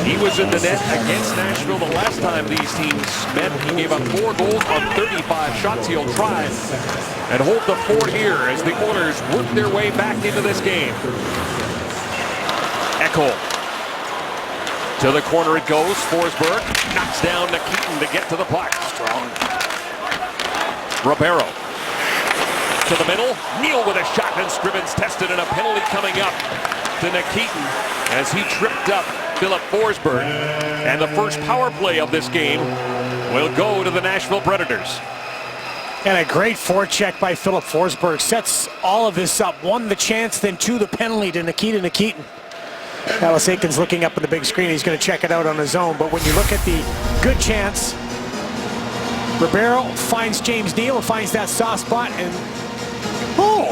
he was in the net against Nashville the last time these teams met. He gave up 4 goals on 35 shots. He'll try and hold the fort here as the Oilers work their way back into this game. Ekholm. To the corner it goes. Forsberg knocks down Nikitin to get to the puck. Strong. Ribeiro. To the middle. Neal with a shot, and Scrivens tested, and a penalty coming up to Nikitin as he tripped up Philip Forsberg. And the first power play of this game will go to the Nashville Predators. And a great forecheck by Philip Forsberg. Sets all of this up. 1 the chance, then 2 the penalty to Nikita Nikitin. Alice Aiken's looking up at the big screen. He's going to check it out on his own. But when you look at the good chance, Ribeiro finds James Neal, finds that soft spot, and oh!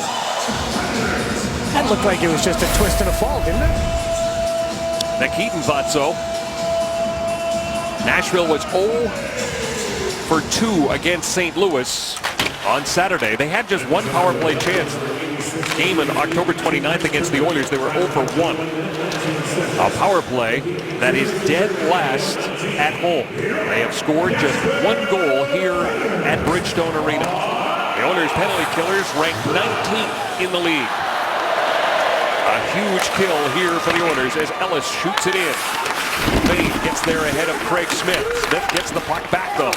That looked like it was just a twist and a fall, didn't it? Nikitin thought so. Nashville was 0 for 2 against St. Louis on Saturday. They had just 1 power play chance. Game on October 29th against the Oilers, they were 0 for 1. A power play that is dead last at home. They have scored just 1 goal here at Bridgestone Arena. The Oilers penalty killers ranked 19th in the league. A huge kill here for the Oilers as Ellis shoots it in. Fade gets there ahead of Craig Smith. Smith gets the puck back though.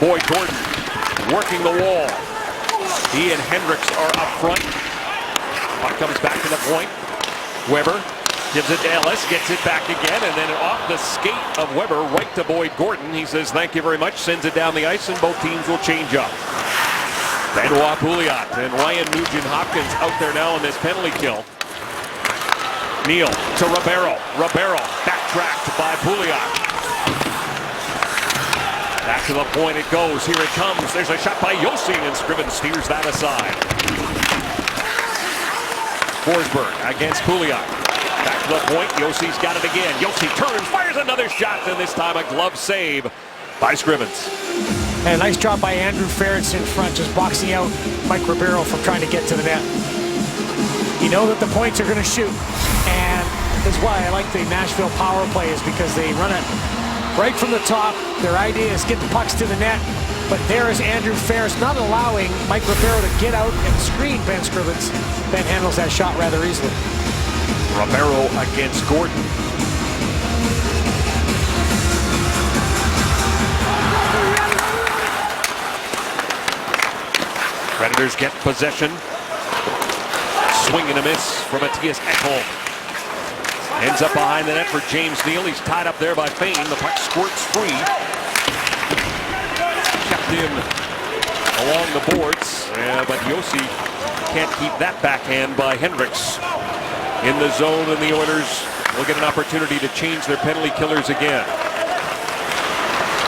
Boyd Gordon working the wall. He and Hendricks are up front. Puck comes back to the point. Weber gives it to Ellis, gets it back again, and then off the skate of Weber right to Boyd Gordon. He says thank you very much, sends it down the ice, and both teams will change up. Benoit Pouliot and Ryan Nugent-Hopkins out there now on this penalty kill. Neal to Ribeiro. Ribeiro backtracked by Pouliot. Back to the point it goes. Here it comes. There's a shot by Josi, and Scrivens steers that aside. Forsberg against Pouliot. Back to the point. Josi's got it again. Josi turns, fires another shot, and this time a glove save by Scrivens. And a nice job by Andrew Ferretz in front, just boxing out Mike Ribeiro from trying to get to the net. You know that the points are going to shoot, and that's why I like the Nashville power play, is because they run it right from the top. Their idea is get the pucks to the net, but there is Andrew Ferretz not allowing Mike Ribeiro to get out and screen Ben Scrivens. Ben handles that shot rather easily. Ribeiro against Gordon. Predators get possession. Swing and a miss from Mattias Ekholm. Ends up behind the net for James Neal. He's tied up there by Fane. The puck squirts free. Kept in along the boards, but Josi can't keep that backhand by Hendricks in the zone, and the Oilers will get an opportunity to change their penalty killers again.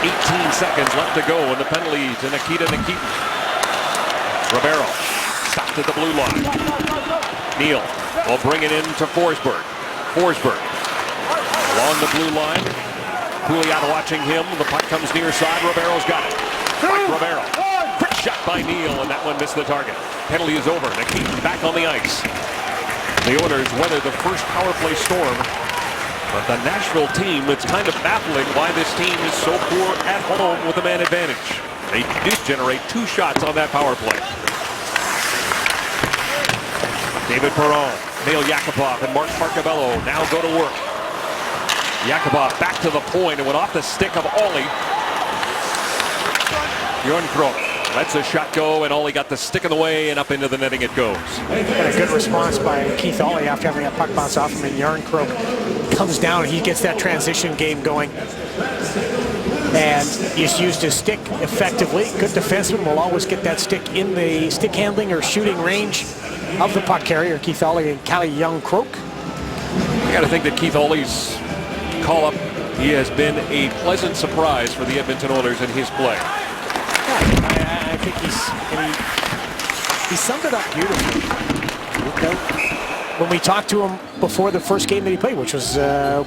18 seconds left to go, and the penalty to Nikita Nikitin. Ribeiro stopped at the blue line. Neal will bring it in to Forsberg. Forsberg along the blue line. Pouliot watching him. The puck comes near side. Ribeiro's got it. Mike Ribeiro. Quick shot by Neal, and that one missed the target. Penalty is over. Nikitin back on the ice. The Oilers weather the first power play storm But the Nashville team, it's kind of baffling why this team is so poor at home with a man advantage. They did generate 2 shots on that power play. David Perron, Nail Yakupov, and Mark Arcobello now go to work. Yakupov back to the point and went off the stick of Ollie. Bjornkrok lets a shot go, and Ollie got the stick in the way, and up into the netting it goes. And a good response by Keith Ollie after having that puck bounce off him, and Jarnkrok comes down and he gets that transition game going. And he's used his stick effectively. Good defenseman will always get that stick in the stick handling or shooting range of the puck carrier, Keith Ollie and Calle Jarnkrok. I got to think that Keith Ollie's call-up, he has been a pleasant surprise for the Edmonton Oilers in his play. I think he summed it up beautifully. When we talked to him before the first game that he played, which was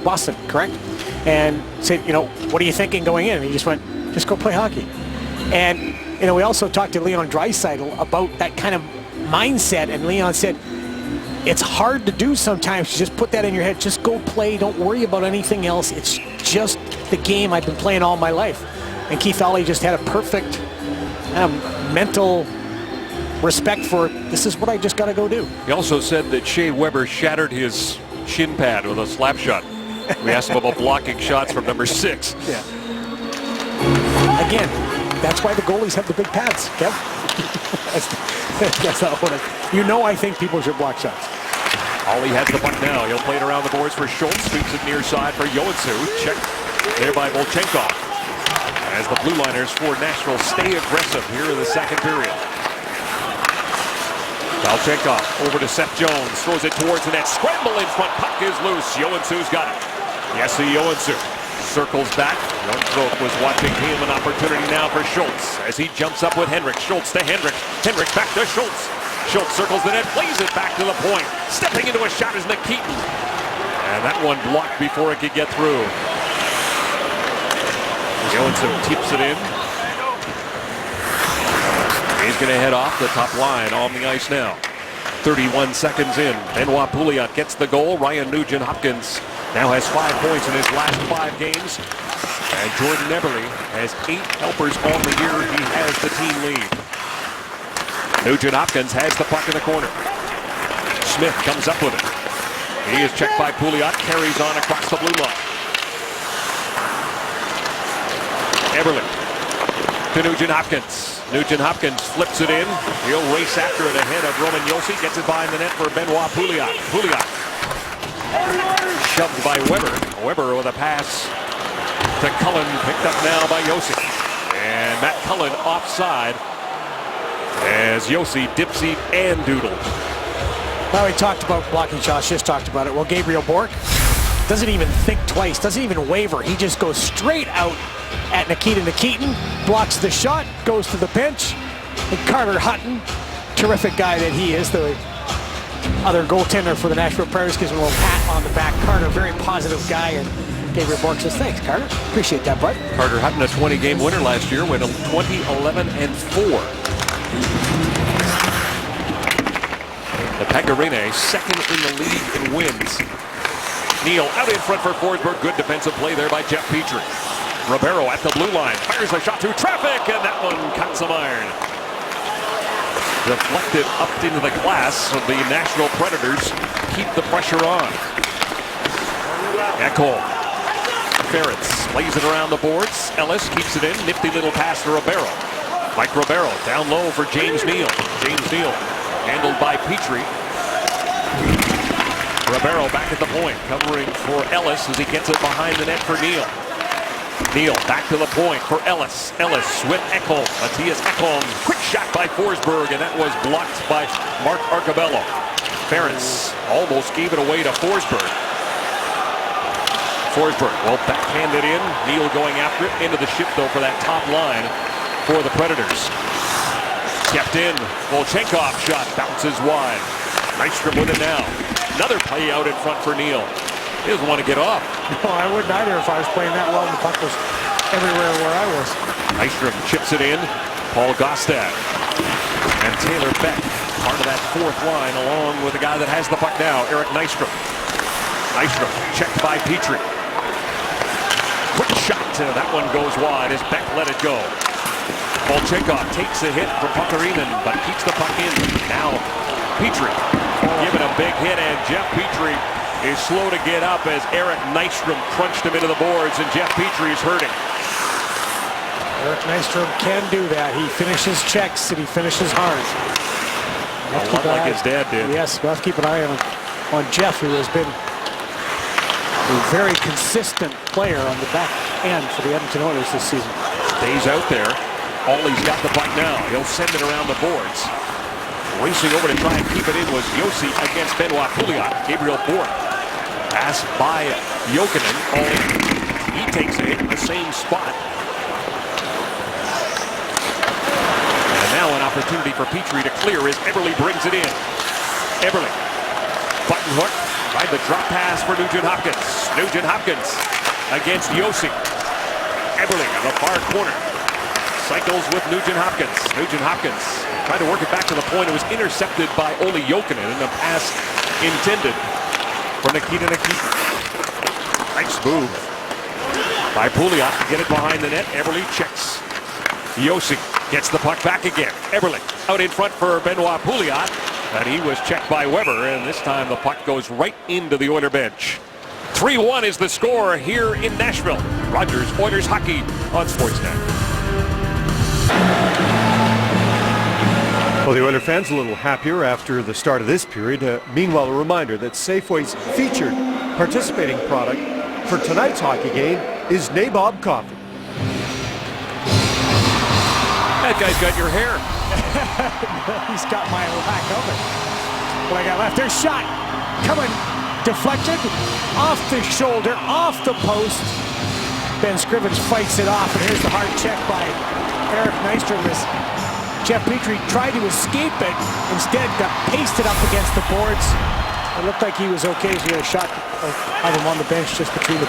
Boston, correct? And said, you know, what are you thinking going in? And he just went, just go play hockey. And, you know, we also talked to Leon Draisaitl about that kind of mindset, and Leon said, it's hard to do sometimes to just put that in your head. Just go play. Don't worry about anything else. It's just the game I've been playing all my life. And Keith Ollie just had a perfect mental respect for, this is what I just got to go do. He also said that Shea Weber shattered his shin pad with a slap shot. We asked him about blocking shots from number 6. Yeah. Again, that's why the goalies have the big pads, Kev. That's not what you know, I think people should block shots. Ollie has the puck now. He'll play it around the boards for Schultz. Sweeps it near side for Joensuu. Checked there by Volchenkov. As the Blue Liners for Nashville stay aggressive here in the second period. Volchenkov over to Seth Jones. Throws it towards the net. Scramble in front. Puck is loose. Joensuu's got it. Jesse Joensuu circles back. Jarnkrok was watching him. An opportunity now for Schultz as he jumps up with Henrik. Schultz to Henrik. Henrik back to Schultz. Schultz circles the net, plays it back to the point. Stepping into a shot is Nikitin. And that one blocked before it could get through. Joensuu tips it in. He's going to head off the top line on the ice now. 31 seconds in. Benoit Pouliot gets the goal. Ryan Nugent-Hopkins now has 5 points in his last 5 games. And Jordan Eberle has 8 helpers on the year. He has the team lead. Nugent-Hopkins has the puck in the corner. Smith comes up with it. He is checked by Pouliot. Carries on across the blue line. Eberle to Nugent-Hopkins. Nugent-Hopkins flips it in. He'll race after it ahead of Roman Josi. Gets it behind the net for Benoit Pouliot. Pouliot shoved by Weber. Weber with a pass to Cullen. Picked up now by Josi. And Matt Cullen offside as Josi dipsy and doodled. Well, we talked about blocking shots. Just talked about it. Well, Gabriel Bourque doesn't even think twice. Doesn't even waver. He just goes straight out at Nikita Nikitin, blocks the shot, goes to the bench, and Carter Hutton, terrific guy that he is, the other goaltender for the Nashville Predators, gives him a little pat on the back. Carter, very positive guy, and Gabriel Bourque says, thanks, Carter. Appreciate that, bud. Carter Hutton, a 20-game winner last year, went 20-11-4. The Pagarine, second in the league in wins. Neal out in front for Forsberg. Good defensive play there by Jeff Petrie. Ribeiro at the blue line, fires a shot through traffic, and that one cuts some iron. Deflected up into the glass of the Nashville Predators. Keep the pressure on. Ekholm. Ferretz lays it around the boards. Ellis keeps it in. Nifty little pass to Ribeiro. Mike Ribeiro down low for James Neal. James Neal handled by Petrie. Ribeiro back at the point, covering for Ellis as he gets it behind the net for Neal. Neal back to the point for Ellis. Ellis with Ekholm. Matthias Ekholm. Quick shot by Forsberg, and that was blocked by Mark Arcobello. Ferentz almost gave it away to Forsberg. Forsberg will backhand it in. Neal going after it. Into the ship, though, for that top line for the Predators. Kept in. Volchenkov shot bounces wide. Nystrom with it now. Another play out in front for Neal. He doesn't want to get off. No, I wouldn't either if I was playing that well and the puck was everywhere where I was. Nystrom chips it in. Paul Gostad and Taylor Beck, part of that fourth line, along with the guy that has the puck now, Eric Nystrom. Nystrom checked by Petrie. Quick shot. That one goes wide as Beck let it go. Volchenkov takes a hit from Pakarinen, but keeps the puck in. Now Petrie giving a big hit, and Jeff Petrie is slow to get up as Eric Nystrom crunched him into the boards, and Jeff Petrie is hurting. Eric Nystrom can do that. He finishes checks and he finishes hard. A lot like his dad did. Yes, we'll have to keep an eye on Jeff, who has been a very consistent player on the back end for the Edmonton Oilers this season. Stays out there. Ollie's got the puck now. He'll send it around the boards. Racing over to try and keep it in was Josi against Benoit Pouliot. Gabriel Bourque. Pass by Jokinen. He takes a hit in the same spot. And now an opportunity for Petrie to clear as Eberle brings it in. Eberle. Button hook. Tried the drop pass for Nugent Hopkins. Nugent Hopkins against Josi. Eberle on the far corner. Cycles with Nugent Hopkins. Nugent Hopkins tried to work it back to the point. It was intercepted by Olli Jokinen, and the pass intended for Nikita Nikitin. Nice move by Pouliot to get it behind the net. Eberle checks. Josi gets the puck back again. Eberle out in front for Benoit Pouliot, and he was checked by Weber, and this time the puck goes right into the Oiler bench. 3-1 is the score here in Nashville. Rogers Oilers Hockey on Sportsnet. Well, the Oiler fans a little happier after the start of this period. Meanwhile, a reminder that Safeway's featured participating product for tonight's hockey game is Nabob Coffee. That guy's got your hair. He's got my lack of it. What I got left, there's shot. Coming, deflected, off the shoulder, off the post. Ben Scrivens fights it off, and here's the hard check by Eric Nystrom as Jeff Petrie tried to escape it, instead got pasted up against the boards. It looked like he was okay as he had a shot of him on the bench just during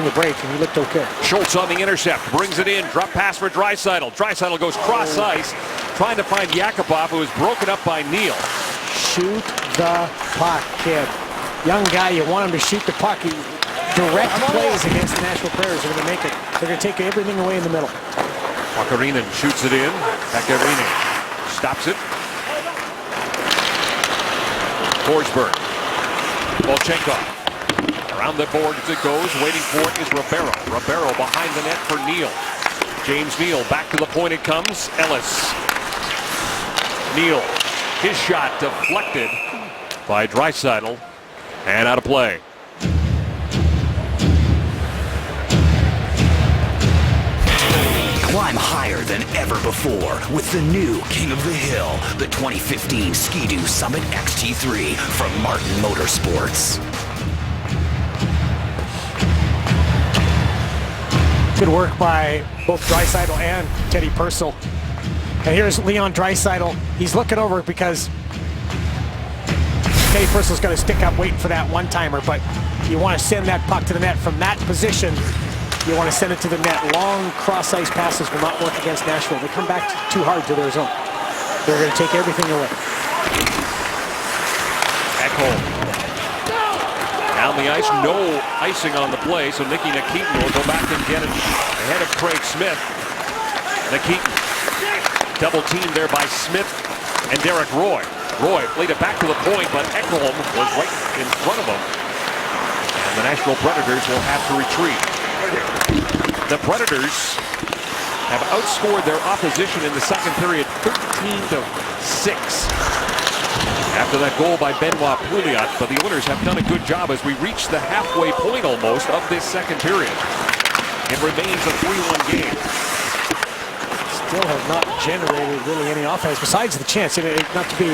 the break, and he looked okay. Schultz on the intercept, brings it in, drop pass for Draisaitl. Draisaitl goes cross ice, trying to find Yakupov, who is broken up by Neal. Shoot the puck, kid. Young guy, you want him to shoot the puck. Direct plays against the Nashville Predators are going to make it. They're going to take everything away in the middle. Pakarinen shoots it in. Pakarinen stops it. Forsberg. Volchenkov. Around the board as it goes. Waiting for it is Ribeiro. Ribeiro behind the net for Neal. James Neal back to the point it comes. Ellis. Neal. His shot deflected by Draisaitl. And out of play. Climb higher than ever before with the new King of the Hill, the 2015 Ski-Doo Summit XT3 from Martin Motorsports. Good work by both Draisaitl and Teddy Purcell. And here's Leon Draisaitl. He's looking over because Teddy Purcell's got to stick up waiting for that one-timer, but you want to send that puck to the net from that position. You want to send it to the net. Long cross-ice passes will not work against Nashville. They come back too hard to their zone. They're going to take everything away. Ekholm. Down the ice, no icing on the play, so Nicky Nikitin will go back and get it ahead of Craig Smith. Nikitin. Double team there by Smith and Derek Roy. Roy played it back to the point, but Ekholm was right in front of him. And the Nashville Predators will have to retreat. The Predators have outscored their opposition in the second period 13-6. After that goal by Benoit Pouliot, but the Oilers have done a good job as we reach the halfway point almost of this second period. It remains a 3-1 game. Still have not generated really any offense besides the chance. Not to be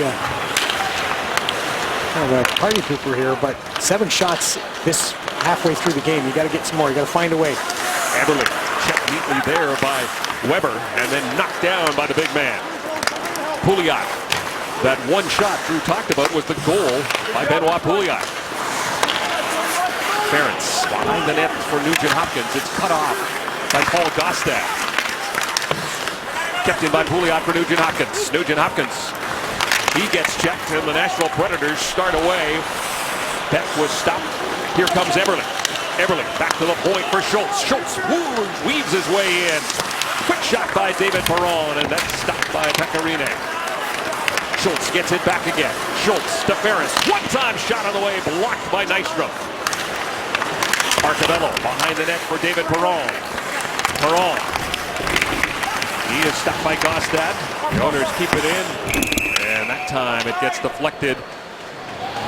kind of a party pooper here, but 7 shots this halfway through the game. You got to get some more. You got to find a way. Eberle checked neatly there by Weber and then knocked down by the big man. Pouliot. That one shot Drew talked about was the goal by Benoit Pouliot. Ferentz behind the net for Nugent Hopkins. It's cut off by Paul Gaustad. Kept in by Pouliot for Nugent Hopkins. Nugent Hopkins. He gets checked and the Nashville Predators start away Beck was stopped. Here comes Eberle. Eberle back to the point for Schultz. Schultz weaves his way in. Quick shot by David Perron, and that's stopped by Pecorine. Schultz gets it back again. Schultz to Ferris. One-time shot on the way, blocked by Nystrom. Arcobello behind the net for David Perron. Perron. He is stopped by Gaustad. The Oilers keep it in, and that time it gets deflected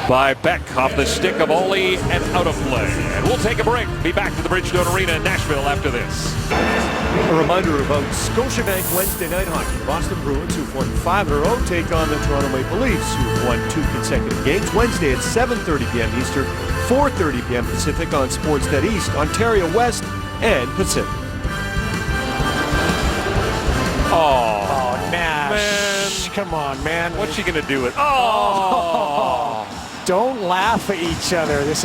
by Beck off the stick of Ollie and out of play. And we'll take a break. Be back to the Bridgestone Arena in Nashville after this. A reminder about Scotiabank Wednesday night hockey. Boston Bruins, who've won 5 in a row, take on the Toronto Maple Leafs, who've won 2 consecutive games. Wednesday at 7:30 p.m. Eastern, 4:30 p.m. Pacific on Sportsnet East, Ontario West, and Pacific. Oh, Nash. Come on, man. what's she gonna do with? Oh, Don't laugh at each other. This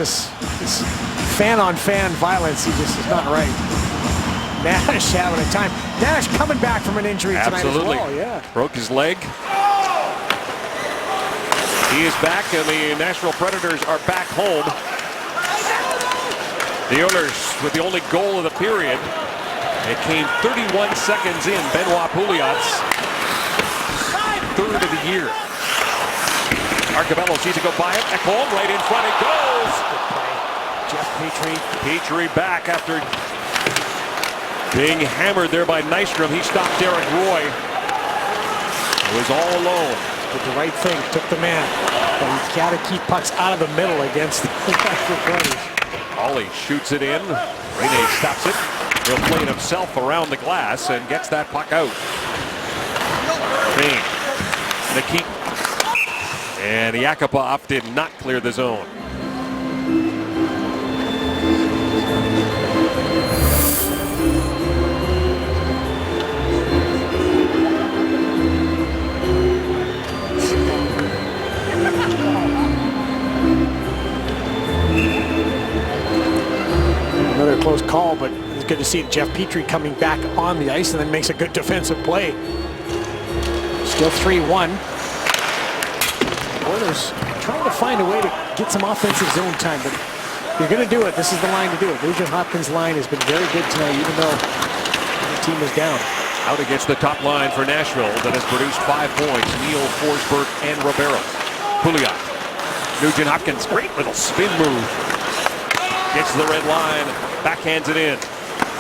fan-on-fan violence. He just is not right. Nash having a time. Nash coming back from an injury tonight absolutely. as well. Yeah. Broke his leg. He is back, and the Nashville Predators are back home. The Oilers with the only goal of the period. It came 31 seconds in. Benoit Pouliot's third of the year. Arcobello sees it go by it. Ekholm right in front. It goes. Jeff Petrie. Petrie back after being hammered there by Nystrom. He stopped Derek Roy. It was all alone. Did the right thing. Took the man. But he's got to keep pucks out of the middle against the Nashville Predators. Ollie shoots it in. Rene stops it. He'll play it himself around the glass and gets that puck out. Kane. Nikit. And Yakupov did not clear the zone. Another close call, but it's good to see Jeff Petrie coming back on the ice and then makes a good defensive play. Still 3-1. Oilers trying to find a way to get some offensive zone time, but if you're going to do it, this is the line to do it. Nugent Hopkins' line has been very good tonight, even though the team is down. Out against the top line for Nashville that has produced 5 points. Neil, Forsberg, and Ribeiro. Pouliot. Nugent Hopkins, great little spin move. Gets to the red line, backhands it in.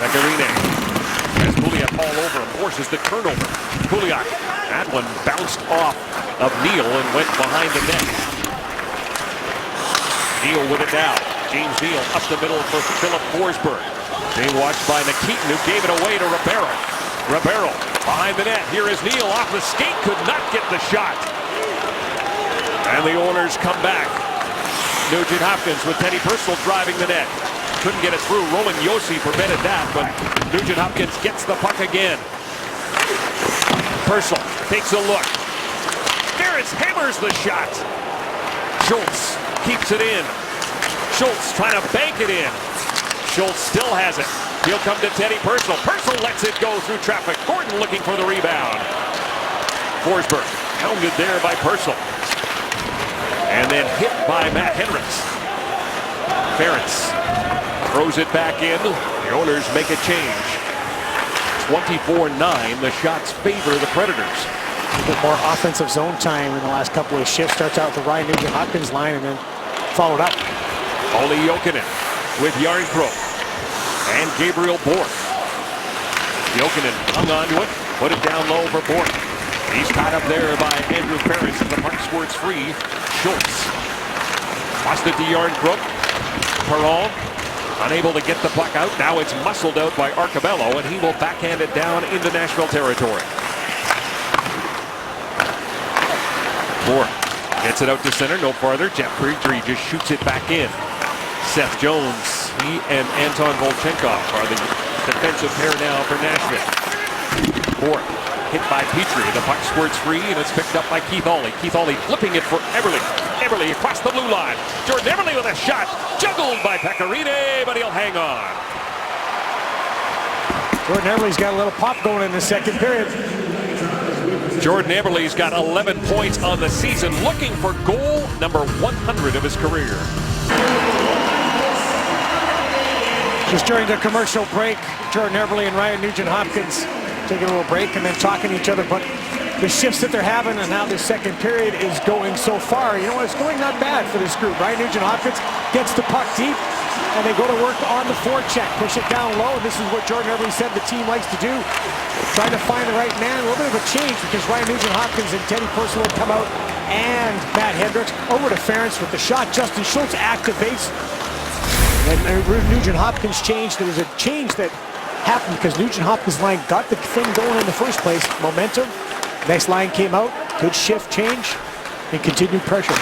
Pecorine has Pouliot all over him, forces the turnover. Pouliot, that one bounced off of Neil and went behind the net. Neil with it now. James Neal up the middle for Philip Forsberg. Being watched by Nikitin, who gave it away to Ribeiro. Ribeiro behind the net. Here is Neil off the skate, could not get the shot. And the Oilers come back. Nugent Hopkins with Teddy Purcell driving the net. Couldn't get it through. Roman Josi prevented that, but Nugent Hopkins gets the puck again. Purcell takes a look. Ferris hammers the shot. Schultz keeps it in. Schultz trying to bank it in. Schultz still has it. He'll come to Teddy Purcell. Purcell lets it go through traffic. Gordon looking for the rebound. Forsberg hounded there by Purcell. And then hit by Matt Hendricks. Ferris throws it back in. The Oilers make a change. 24-9. The shots favor the Predators. A bit more offensive zone time in the last couple of shifts. Starts out with the Ryan Nugent Hopkins line and then followed up. Olli Jokinen with Järnkrok and Gabriel Bourque. Jokinen hung on to it, put it down low for Bourque. He's tied up there by Andrew Ferris, and the puck squirts free. Schultz lost it to Järnkrok. Perron unable to get the puck out. Now it's muscled out by Arcobello, and he will backhand it down into Nashville territory. Bourque gets it out to center, no farther. Jeff Petrie just shoots it back in. Seth Jones, he and Anton Volchenkov are the defensive pair now for Nashville. Bourque hit by Petrie. The puck squirts free, and it's picked up by Keith Ollie. Keith Ollie flipping it for Eberle. Eberle across the blue line. Jordan Eberle with a shot. Juggled by Pecorine, but he'll hang on. Jordan Eberle's got a little pop going in the second period. Jordan Eberle's got 11 points on the season, looking for goal number 100 of his career. Just during the commercial break, Jordan Eberle and Ryan Nugent-Hopkins taking a little break and then talking to each other, but the shifts that they're having and how this second period is going so far, you know, it's going not bad for this group. Ryan Nugent-Hopkins gets the puck deep, and they go to work on the forecheck, push it down low, and this is what Jordan Eberle said the team likes to do, trying to find the right man. A little bit of a change because Ryan Nugent-Hopkins and Teddy Purcell would come out, and Matt Hendricks over to Ference with the shot. Justin Schultz activates. And Nugent-Hopkins changed. There was a change that happened because Nugent-Hopkins' line got the thing going in the first place. Momentum. Next line came out. Good shift change and continued pressure.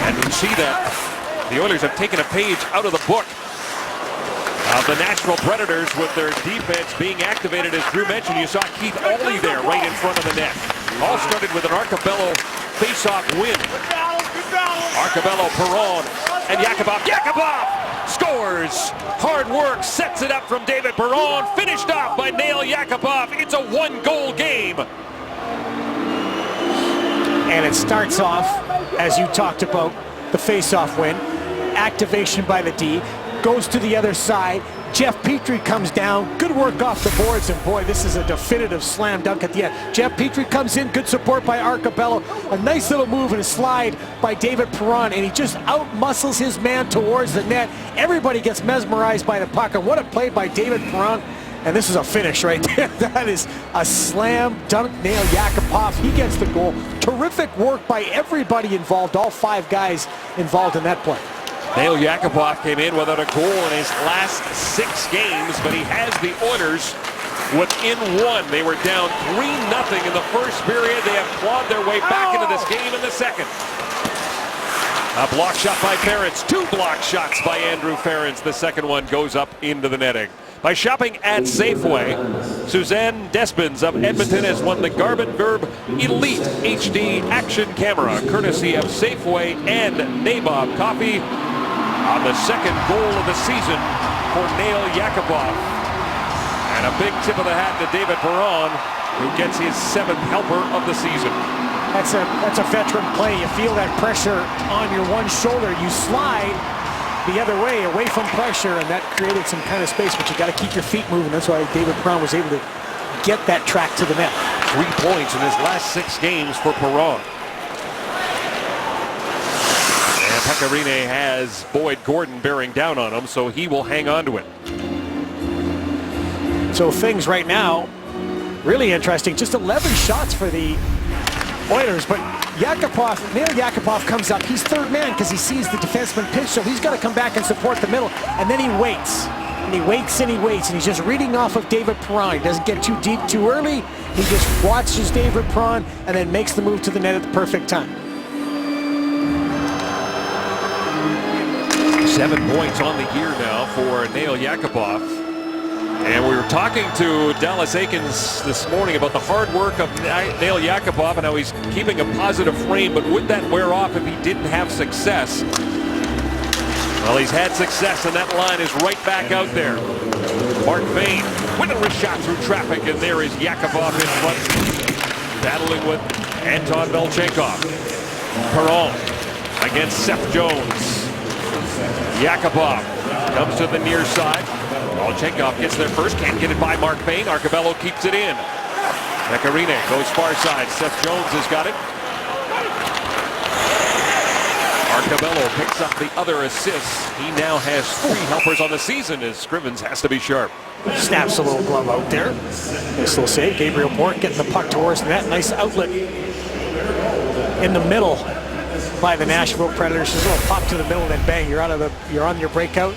And we see that the Oilers have taken a page out of the book of the Nashville Predators with their defense being activated. As Drew mentioned, you saw Keith Ollie there right in front of the net. All started with an Arcabello face-off win. Arcabello, Perron, and Yakupov. Yakupov scores! Hard work sets it up from David Perron. Finished off by Nail Yakupov. It's a one-goal game. And it starts off, as you talked about, the face-off win. Activation by the D. Goes to the other side. Jeff Petrie comes down. Good work off the boards, and boy, this is a definitive slam dunk at the end. Jeff Petrie comes in. Good support by Arcabello. A nice little move and a slide by David Perron, and he just out-muscles his man towards the net. Everybody gets mesmerized by the puck, and what a play by David Perron. And this is a finish right there. That is a slam dunk. Nail Yakupov. He gets the goal. Terrific work by everybody involved, all 5 guys involved in that play. Nail Yakupov came in without a goal in his last 6 games, but he has the Oilers within 1. They were down 3-0 in the first period. They have clawed their way back into this game in the second. A block shot by Ference. 2 block shots by Andrew Ference. The second one goes up into the netting. By shopping at Safeway, Suzanne Despins of Edmonton has won the Garmin Verb Elite HD Action Camera, courtesy of Safeway and Nabob Coffee, on the second goal of the season for Nail Yakupov. And a big tip of the hat to David Perron, who gets his 7th helper of the season. That's a veteran play. You feel that pressure on your one shoulder. You slide the other way, away from pressure, and that created some kind of space, but you got to keep your feet moving. That's why David Perron was able to get that track to the net. 3 points in his last 6 games for Perron. And Pecorine has Boyd Gordon bearing down on him, so he will hang on to it. So things right now, really interesting. Just 11 shots for the Oilers, but Yakupov, Nail Yakupov comes up. He's third man because he sees the defenseman pitch, so he's got to come back and support the middle. And then he waits. And he waits and he waits, and he's just reading off of David Perron. He doesn't get too deep too early. He just watches David Perron and then makes the move to the net at the perfect time. 7 points on the year now for Nail Yakupov. And we were talking to Dallas Aikens this morning about the hard work of Nail Yakupov and how he's keeping a positive frame, but would that wear off if he didn't have success? Well, he's had success, and that line is right back out there. Mark Vane with a wrist shot through traffic, and there is Yakupov in front, battling with Anton Belchenkov. Perron against Seth Jones. Yakupov comes to the near side. Belchenkov gets there first, can't get it by Mark Vane. Arcabello keeps it in. Pecorine goes far side. Seth Jones has got it. Arcabello picks up the other assists. He now has 3 helpers on the season as Scrivens has to be sharp. Snaps a little glove out there. Nice little save. Gabriel Bourque getting the puck towards the net. Nice outlet in the middle by the Nashville Predators. Just a little pop to the middle, then bang, you're on your breakout.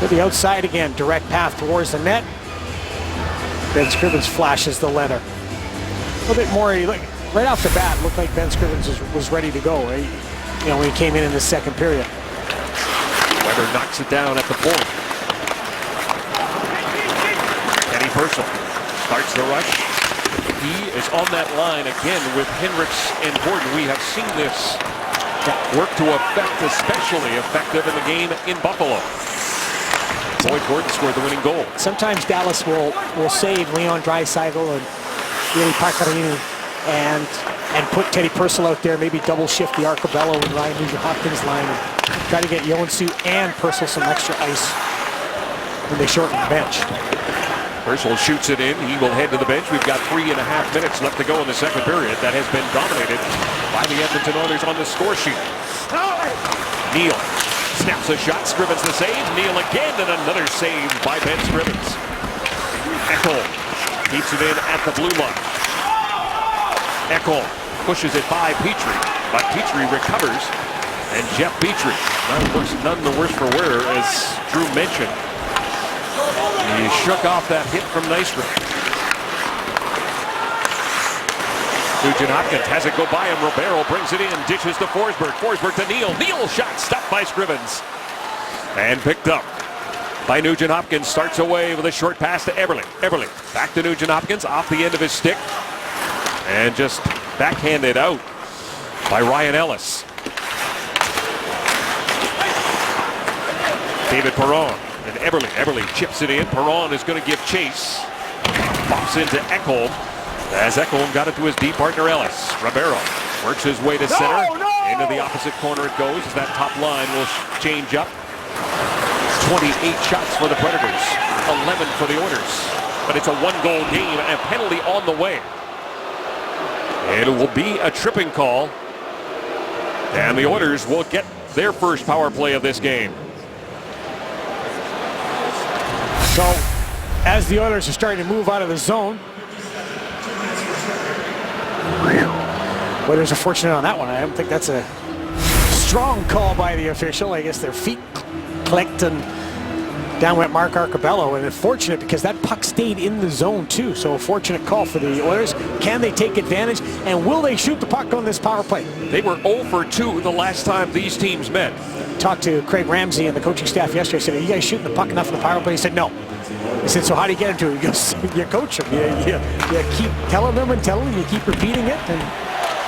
To the outside again, direct path towards the net. Ben Scrivens flashes the letter. A little bit more, right off the bat, looked like Ben Scrivens was ready to go. Right? You know, when he came in the second period. Weber knocks it down at the point. Teddy Purcell starts the rush. He is on that line again with Hendricks and Gordon. We have seen this work to effect, especially effective in the game in Buffalo. Boyd Gordon scored the winning goal. Sometimes Dallas will save Leon Draisaitl and Eli Pecorine and put Teddy Purcell out there, maybe double shift the Arcabello and Ryan Nugent-Hopkins line and try to get Joensuu and Purcell some extra ice. when they shorten the bench. Purcell shoots it in. He will head to the bench. We've got 3.5 minutes left to go in the second period. That has been dominated by the Edmonton Oilers on the score sheet. Neal snaps a shot. Scrivens the save. Neal again, and another save by Ben Scrivens. Ekholm keeps it in at the blue line. Ekholm pushes it by Petrie, but Petrie recovers. And Jeff Petrie, none the worse for wear, as Drew mentioned. He shook off that hit from Nystrom. Nugent Hopkins has it go by him. Ribeiro brings it in, dishes to Forsberg. Forsberg to Neal. Neal shot stopped by Scrivens. And picked up by Nugent Hopkins. Starts away with a short pass to Eberle. Eberle back to Nugent Hopkins off the end of his stick. And just backhanded out by Ryan Ellis. David Perron and Eberle chips it in. Perron is going to give chase. Pops into Ekholm as Ekholm got it to his D partner Ellis. Ribeiro works his way to center. Into the opposite corner it goes as that top line will change up. 28 shots for the Predators, 11 for the Oilers. But it's a one-goal game and a penalty on the way. It will be a tripping call. And the Oilers will get their first power play of this game. So, as the Oilers are starting to move out of the zone, Oilers are fortunate on that one. I don't think that's a strong call by the official. I guess their feet clicked and down went Mark Arcobello. And it's fortunate because that puck stayed in the zone too. So a fortunate call for the Oilers. Can they take advantage? And will they shoot the puck on this power play? They were 0 for 2 the last time these teams met. Talked to Craig Ramsey and the coaching staff yesterday. I said, are you guys shooting the puck enough in the power play? He said, no. He said, so how do you get him to it? He goes, you coach them. You keep telling them and telling them. You keep repeating it. And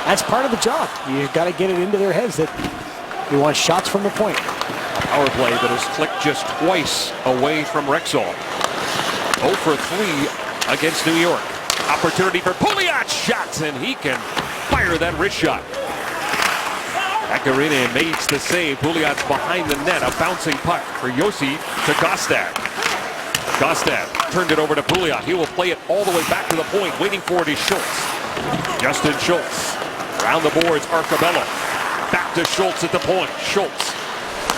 that's part of the job. You got to get it into their heads that you want shots from the point. A power play that has clicked just twice away from Rexall. 0 for 3 against New York. Opportunity for Pouliot. Shots, and he can fire that wrist shot. Akarina makes the save. Pouliot's behind the net. A bouncing puck for Josi to Kostad. Kostad turned it over to Pouliot. He will play it all the way back to the point. Waiting for it is Schultz. Justin Schultz. Around the boards, Arcobello. Back to Schultz at the point. Schultz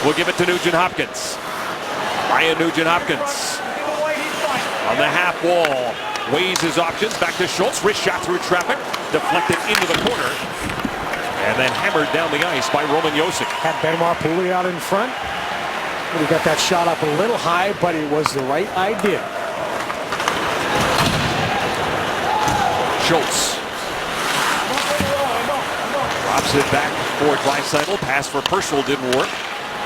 will give it to Nugent Hopkins. Ryan Nugent Hopkins on the half wall. Weighs his options. Back to Schultz. Wrist shot through traffic. Deflected into the corner. And then hammered down the ice by Roman Josi. Had Benoit Pouliot in front. He got that shot up a little high, but it was the right idea. Schultz drops it back for Draisaitl. Pass for Purcell didn't work.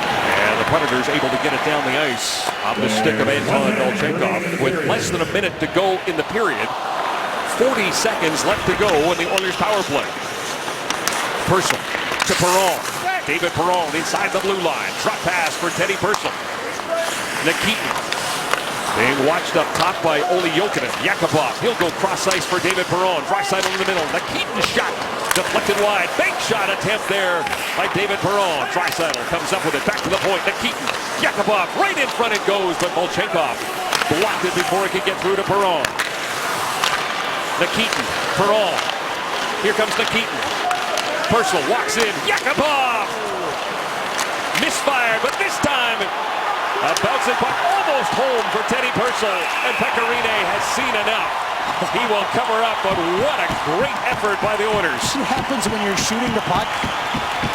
And the Predators able to get it down the ice off the stick of Anton Dolchenkov with less than a minute to go in the period. 40 seconds left to go in the Oilers power play. Purcell to Perron. David Perron inside the blue line. Drop pass for Teddy Purcell. Nikitin being watched up top by Olli Jokinen. Yakupov, he'll go cross ice for David Perron. Draisaitl in the middle. Nikitin shot deflected wide. Bank shot attempt there by David Perron. Draisaitl comes up with it. Back to the point. Nikitin. Yakupov right in front it goes, but Volchenkov blocked it before it could get through to Perron. Nikitin. Perron. Here comes Nikitin. Purcell walks in. Yakupov! Misfire, but this time a bouncing puck almost home for Teddy Purcell. And Pecorine has seen enough. He will cover up, but what a great effort by the Oilers. What happens when you're shooting the puck?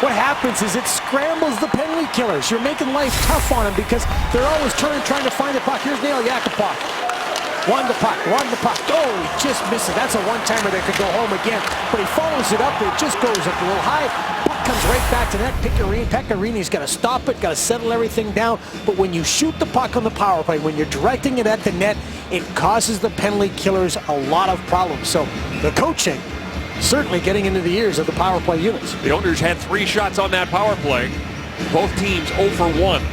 What happens is it scrambles the penalty killers. You're making life tough on them because they're always trying to find the puck. Here's Neil Yakupov. Won the puck. Oh, he just misses. That's a one-timer that could go home again. But he follows it up. It just goes up a little high. Puck comes right back to net. Pecorine's got to stop it, got to settle everything down. But when you shoot the puck on the power play, when you're directing it at the net, it causes the penalty killers a lot of problems. So the coaching certainly getting into the ears of the power play units. The Oilers had 3 shots on that power play. Both teams 0 for 1.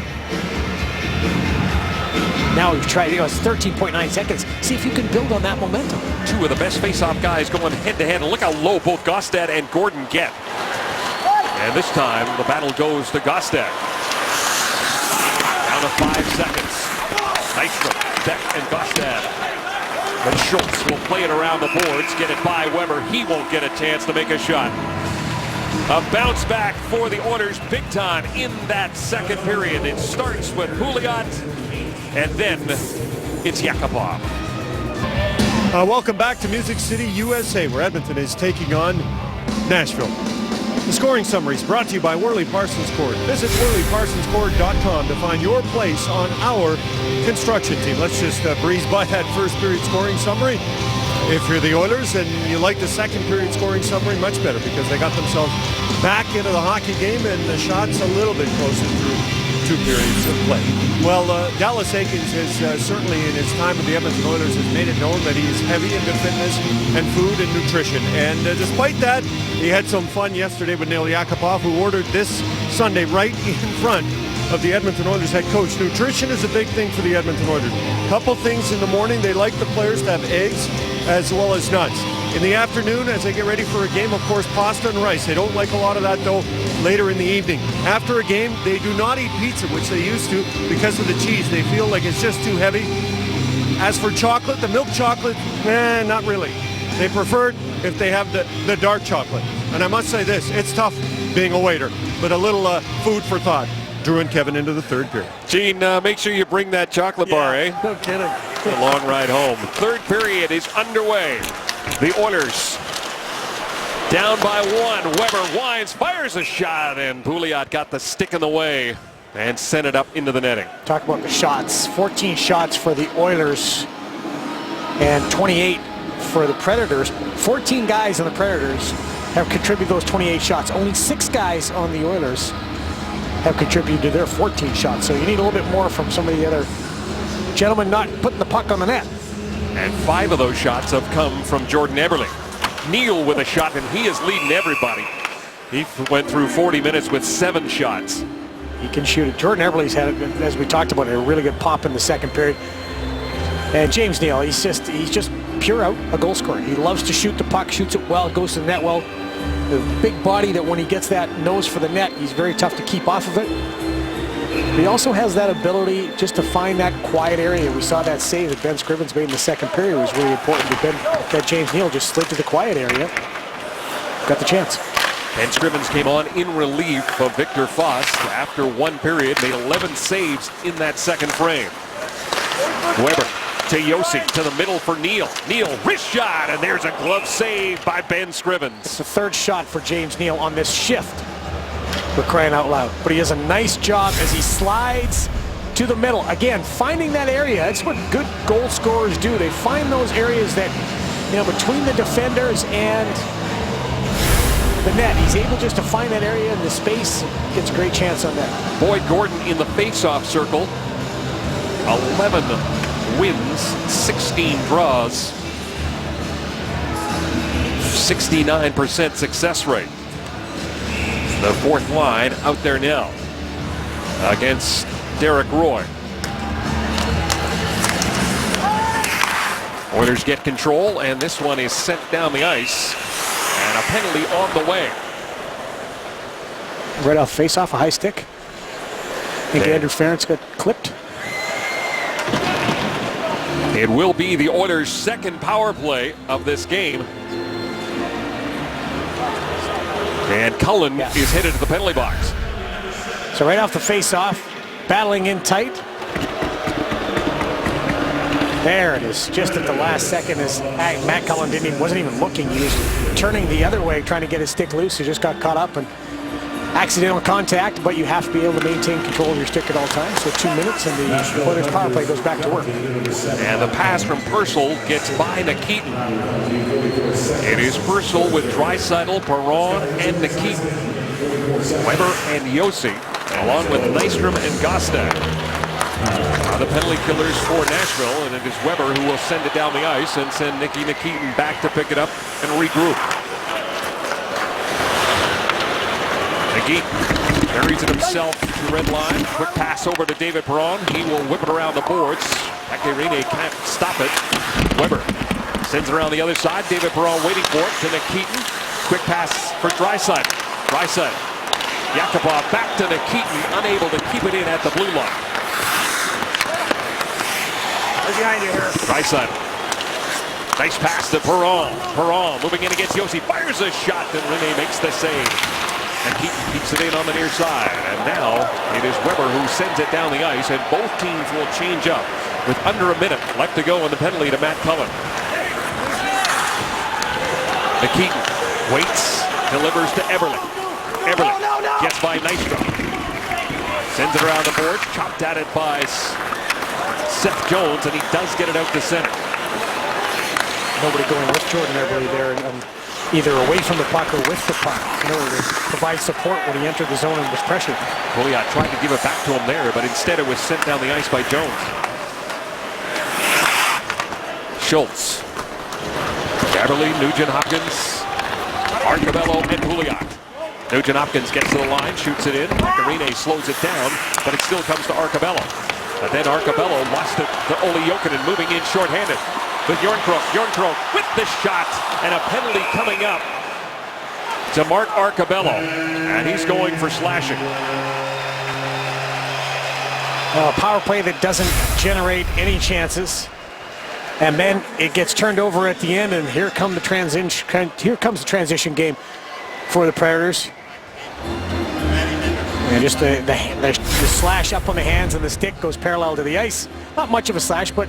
Now we've tried, it's 13.9 seconds. See if you can build on that momentum. 2 of the best face-off guys going head-to-head. Look how low both Gostad and Gordon get. And this time, the battle goes to Gostad. Down to 5 seconds. Nystrom, Beck, and Gostad. But Schultz will play it around the boards, get it by Weber. He won't get a chance to make a shot. A bounce back for the Oilers big time in that second period. It starts with Pouliot, and then it's Yakupov. Welcome back to Music City, USA, where Edmonton is taking on Nashville. The scoring summary is brought to you by Worley Parsons Court. Visit WorleyParsonsCourt.com to find your place on our construction team. Let's just breeze by that first period scoring summary. If you're the Oilers and you like the second period scoring summary, much better because they got themselves back into the hockey game and the shots a little bit closer through 2 periods of play. Well, Dallas Eakins has certainly in his time with the Edmonton Oilers has made it known that he is heavy into fitness and food and nutrition. And despite that, he had some fun yesterday with Nail Yakupov, who ordered this Sunday right in front of the Edmonton Oilers head coach. Nutrition is a big thing for the Edmonton Oilers. Couple things in the morning. They like the players to have eggs as well as nuts. In the afternoon, as they get ready for a game, of course, pasta and rice. They don't like a lot of that, though, later in the evening. After a game, they do not eat pizza, which they used to because of the cheese. They feel like it's just too heavy. As for chocolate, the milk chocolate, not really. They prefer it if they have the dark chocolate. And I must say this, it's tough being a waiter, but a little food for thought. Drew and Kevin into the third period. Gene, make sure you bring that chocolate bar, eh? No kidding. A long ride home. Third period is underway. The Oilers down by 1. Weber winds, fires a shot, and Pouliot got the stick in the way and sent it up into the netting. Talk about the shots. 14 shots for the Oilers and 28 for the Predators. 14 guys on the Predators have contributed those 28 shots. Only 6 guys on the Oilers have contributed to their 14 shots. So you need a little bit more from some of the other gentlemen not putting the puck on the net. And 5 of those shots have come from Jordan Eberle. Neal with a shot, and he is leading everybody. He went through 40 minutes with 7 shots. He can shoot it. Jordan Eberle's had, as we talked about, a really good pop in the second period. And James Neal, he's just pure out a goal scorer. He loves to shoot the puck, shoots it well, goes to the net well. The big body that when he gets that nose for the net, he's very tough to keep off of it. But he also has that ability just to find that quiet area. We saw that save that Ben Scrivens made in the second period. It was really important that James Neal just slid to the quiet area. Got the chance. Ben Scrivens came on in relief of Victor Foss after 1 period, made 11 saves in that second frame. Weber to Yossi, to the middle for Neal. Neal, wrist shot, and there's a glove save by Ben Scrivens. It's the third shot for James Neal on this shift. We're crying out loud. But he does a nice job as he slides to the middle. Again, finding that area. That's what good goal scorers do. They find those areas that, between the defenders and the net. He's able just to find that area in the space. Gets a great chance on that. Boyd Gordon in the face-off circle. 11 wins, 16 draws, 69% success rate. The fourth line out there now against Derek Roy. Oilers get control, and this one is sent down the ice, and a penalty on the way. Right off face-off, a high stick. I think Andrew Ferentz got clipped. It will be the Oilers' second power play of this game. And Cullen is headed to the penalty box. So right off the face-off, battling in tight. There it is, just at the last second as Matt Cullen wasn't even looking. He was turning the other way, trying to get his stick loose. He just got caught up and accidental contact, but you have to be able to maintain control of your stick at all times. So 2 minutes and the Oilers power play goes back to work. And the pass from Purcell gets by Nikitin. It is Purcell with Draisaitl, Perron, and Nikitin. Weber and Yossi, along with Nystrom and Gostad, are the penalty killers for Nashville, and it is Weber who will send it down the ice and send Nikitin back to pick it up and regroup. Nikitin buries it himself to the red line. Quick pass over to David Perron. He will whip it around the boards. Akirine can't stop it. Weber sends it around the other side. David Perron waiting for it to Nikitin. Quick pass for Draisaitl. Draisaitl. Yakupov back to Nikitin, unable to keep it in at the blue line. behind you here. Draisaitl. Nice pass to Perron. Perron moving in against Josi. Fires a shot, and Rinne makes the save. And Keaton keeps it in on the near side. And now it is Weber who sends it down the ice, and both teams will change up with under a minute left to go on the penalty to Matt Cullen. Keaton waits, delivers to Eberle. Eberle gets by Nystrom. Sends it around the board, chopped at it by Seth Jones, and he does get it out to center. Nobody going with Jordan Eberle there, and either away from the puck or with the puck in order to provide support when he entered the zone and was pressured. Pouliot tried to give it back to him there, but instead it was sent down the ice by Jones. Schultz. Eberle, Nugent-Hopkins, Arcobello, and Pouliot. Nugent-Hopkins gets to the line, shoots it in. Rinne slows it down, but it still comes to Arcobello. But then Arcobello lost it to Olli Jokinen, moving in shorthanded. With Bjornkrok with the shot, and a penalty coming up to Mark Arcobello, and he's going for slashing. A power play that doesn't generate any chances, and then it gets turned over at the end, and here comes the transition game for the Predators. And just the slash up on the hands and the stick goes parallel to the ice. Not much of a slash, but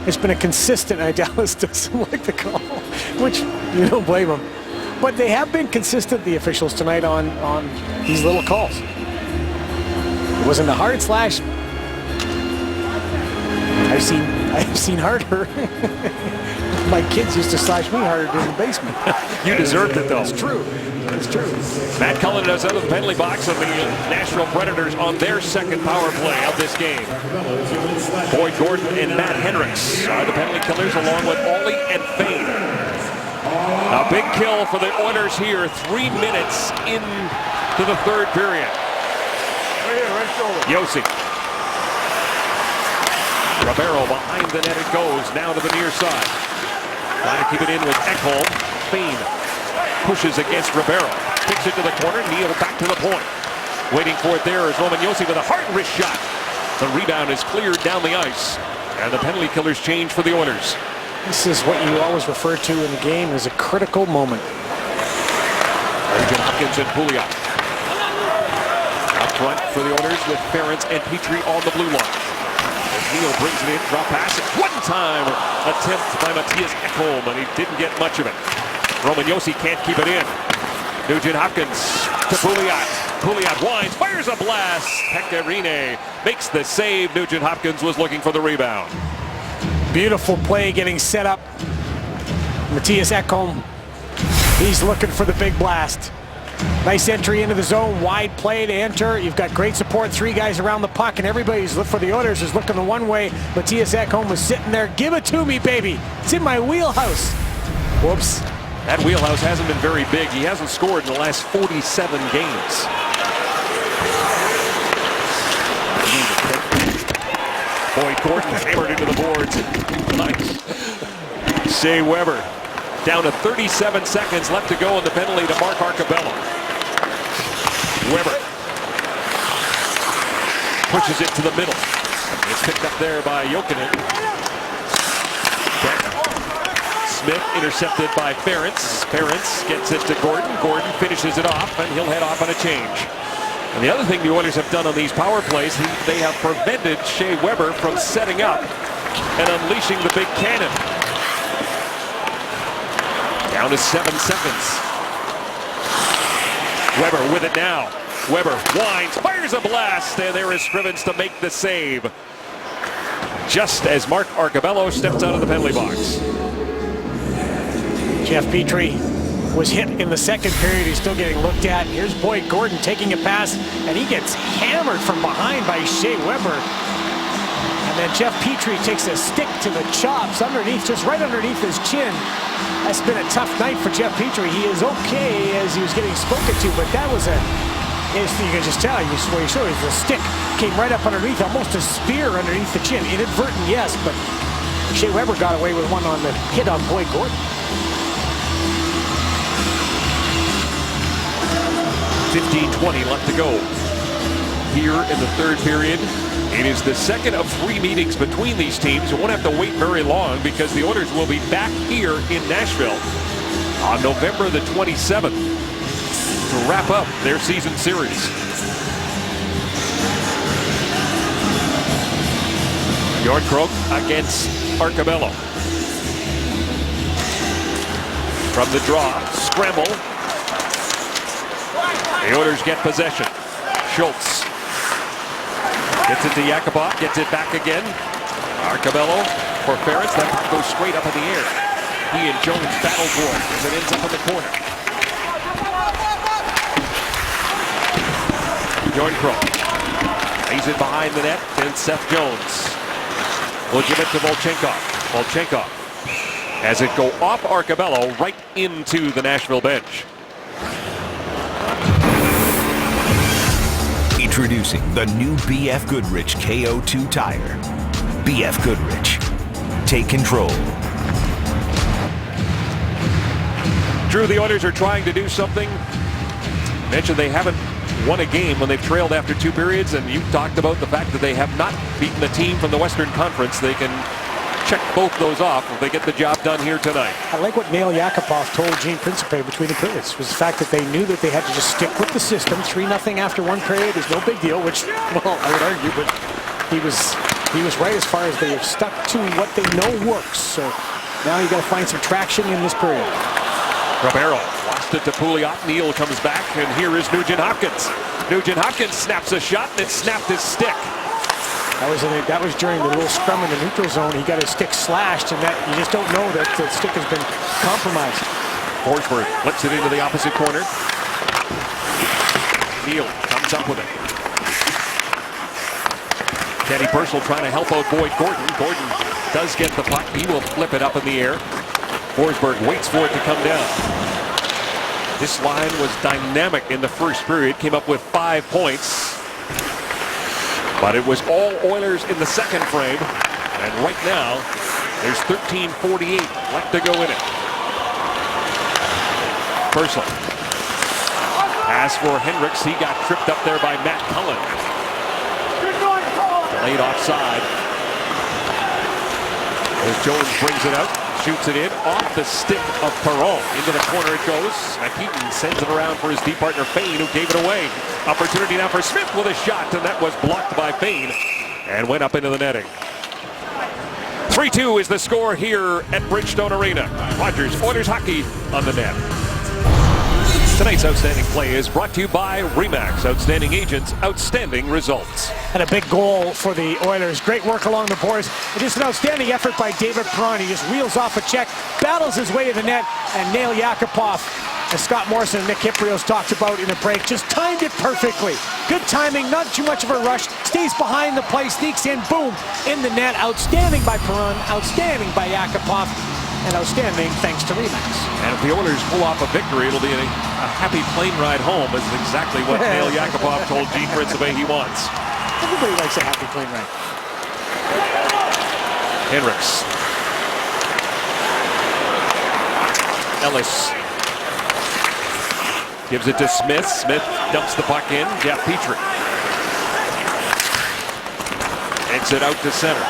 it's been a consistent. Dallas doesn't like the call, which you don't blame them. But they have been consistent, the officials tonight, on these little calls. It wasn't a hard slash. I've seen harder. My kids used to slash me harder in the basement. You deserved it, though. It's true. It's true. Matt Cullen is out of the penalty box of the Nashville Predators on their second power play of this game. Boyd Gordon and Matt Hendricks are the penalty killers, along with Ollie and Fane. A big kill for the Oilers here, 3 minutes into the third period. Josi. Ribeiro behind the net it goes, now to the near side. Trying to keep it in with Ekholm. Fane pushes against Ribeiro. Kicks it to the corner, Neal back to the point. Waiting for it there is Roman Josi with a hard wrist shot. The rebound is cleared down the ice, and the penalty killers change for the Oilers. This is what you always refer to in the game as a critical moment. Nugent-Hopkins and Pouliot. Up front for the Oilers with Ference and Petrie on the blue line. Neal brings it in, drop pass. One-time attempt by Matthias Ekholm, and he didn't get much of it. Roman Josi can't keep it in. Nugent-Hopkins to Pouliot. Pouliot winds, fires a blast. Pekka Rinne makes the save. Nugent-Hopkins was looking for the rebound. Beautiful play getting set up. Matthias Ekholm, he's looking for the big blast. Nice entry into the zone, wide play to enter. You've got great support, 3 guys around the puck, and everybody's for the Oilers is looking the one way. Matthias Ekholm was sitting there. Give it to me, baby. It's in my wheelhouse. Whoops. That wheelhouse hasn't been very big. He hasn't scored in the last 47 games. Boyd Gordon hammered into the boards. Nice. Shea Weber down to 37 seconds left to go on the penalty to Mark Arcobello. Weber pushes it to the middle. It's picked up there by Jokinen. Smith intercepted by Ference. Ference gets it to Gordon. Gordon finishes it off, and he'll head off on a change. And the other thing the Oilers have done on these power plays, they have prevented Shea Weber from setting up and unleashing the big cannon. Down to 7 seconds. Weber with it now. Weber winds, fires a blast, and there is Scrivens to make the save. Just as Mark Arcobello steps out of the penalty box. Jeff Petrie was hit in the second period. He's still getting looked at. Here's Boyd Gordon taking a pass, and he gets hammered from behind by Shea Weber. And then Jeff Petrie takes a stick to the chops underneath, just right underneath his chin. That's been a tough night for Jeff Petrie. He is okay as he was getting spoken to, but that was you can just tell, the stick came right up underneath, almost a spear underneath the chin. Inadvertent, yes, but Shea Weber got away with one on the hit on Boyd Gordon. 15-20 left to go here in the third period. It is the second of 3 meetings between these teams. You won't have to wait very long because the Oilers will be back here in Nashville on November the 27th to wrap up their season series. Bjornkrog against Arcabello. From the draw, scramble. The Oilers get possession. Schultz gets it to Yakupov, gets it back again. Arcabello for Ferentz. That puck goes straight up in the air. He and Jones battle for it as it ends up in the corner. Bjornkrog lays it behind the net, and Seth Jones will give it to Volchenkov. Volchenkov has it go off Arcabello right into the Nashville bench. Introducing the new BF Goodrich KO2 tire. BF Goodrich. Take control. Drew, the Oilers are trying to do something. Mentioned they haven't won a game when they've trailed after 2 periods, and you talked about the fact that they have not beaten the team from the Western Conference. They can check both those off if they get the job done here tonight. I like what Nail Yakupov told Gene Principe between the periods, was the fact that they knew that they had to just stick with the system. 3-0 after 1 period is no big deal, which, well, I would argue, but he was right as far as they have stuck to what they know works. So now you got to find some traction in this period. Ribeiro lost it to Pouliot. Neal comes back, and here is Nugent Hopkins. Nugent Hopkins snaps a shot, and it snapped his stick. That was during the little scrum in the neutral zone. He got his stick slashed, and that you just don't know that the stick has been compromised. Forsberg flips it into the opposite corner. Neal comes up with it. Teddy Purcell trying to help out Boyd Gordon. Gordon does get the puck. He will flip it up in the air. Forsberg waits for it to come down. This line was dynamic in the first period. Came up with 5 points. But it was all Oilers in the second frame. And right now, there's 13:48 left to go in it. Purcell. As for Hendricks, he got tripped up there by Matt Cullen. Delayed offside. As Jones brings it out, shoots it in off the stick of Perron. Into the corner it goes. McKeaton sends it around for his deep partner Fayne, who gave it away. Opportunity now for Smith with a shot, and that was blocked by Fayne and went up into the netting. 3-2 is the score here at Bridgestone Arena. Rogers Oilers hockey on the net. Tonight's Outstanding Play is brought to you by RE/MAX. Outstanding agents, outstanding results. And a big goal for the Oilers. Great work along the boards. It is an outstanding effort by David Perron. He just wheels off a check, battles his way to the net, and Nail Yakupov, as Scott Morrison and Nick Kypreos talked about in the break, just timed it perfectly. Good timing, not too much of a rush. Stays behind the play, sneaks in, boom, in the net. Outstanding by Perron, outstanding by Yakupov, and outstanding thanks to RE/MAX. And if the Oilers pull off a victory, it'll be a happy plane ride home. Is exactly what Nail Yakupov told Gene Principe he wants. Everybody likes a happy plane ride. Hendricks. Ellis gives it to Smith. Smith dumps the puck in. Jeff Petrie. Hits it out to center.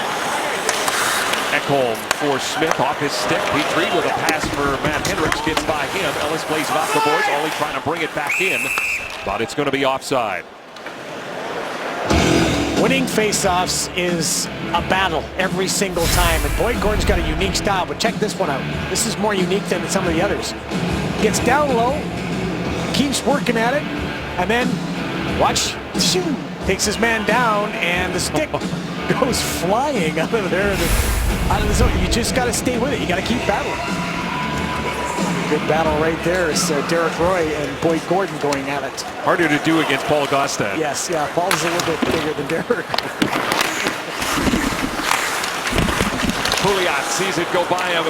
Ekholm for Smith off his stick. Petrie with a pass for Matt Hendricks gets by him. Ellis plays it off the boards. Ollie trying to bring it back in, but it's going to be offside. Winning faceoffs is a battle every single time, and Boyd Gordon's got a unique style, but check this one out. This is more unique than some of the others. Gets down low, keeps working at it, and then, watch, takes his man down, and the stick goes flying out of there. Out of the zone. You just got to stay with it. You got to keep battling. Good battle right there. It's Derek Roy and Boyd Gordon going at it. Harder to do against Paul Gaustad. Yes, yeah. Paul's a little bit bigger than Derek. Pouliot sees it go by him.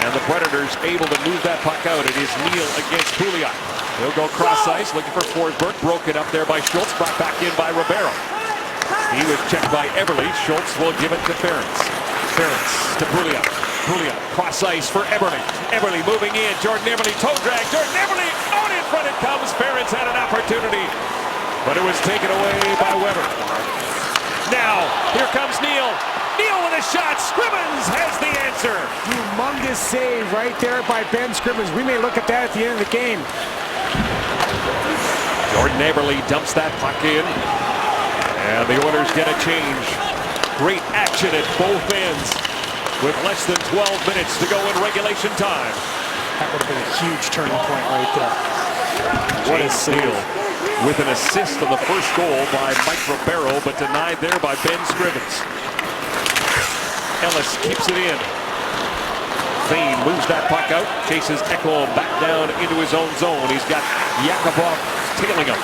And the Predators able to move that puck out. It is Neal against Pouliot. He'll go cross ice, looking for Forsberg. Broken up there by Schultz. Brought back in by Ribeiro. He was checked by Eberle. Schultz will give it to Ferentz. Ferentz to Pouliot. Pouliot cross ice for Eberle. Eberle moving in. Jordan Eberle toe drag. Jordan Eberle out in front it comes. Ferentz had an opportunity, but it was taken away by Weber. now. Here comes Neal. Neal with a shot. Scrivens has the answer. Humongous save right there by Ben Scrivens. We may look at that at the end of the game. Jordan Eberle dumps that puck in. And the Oilers get a change. Great action at both ends with less than 12 minutes to go in regulation time. That would have been a huge turning point right there. What a steal. With an assist on the first goal by Mike Ribeiro, but denied there by Ben Scrivens. Ellis keeps it in. Thane moves that puck out, chases Ekholm back down into his own zone. He's got Yakupov tailing him.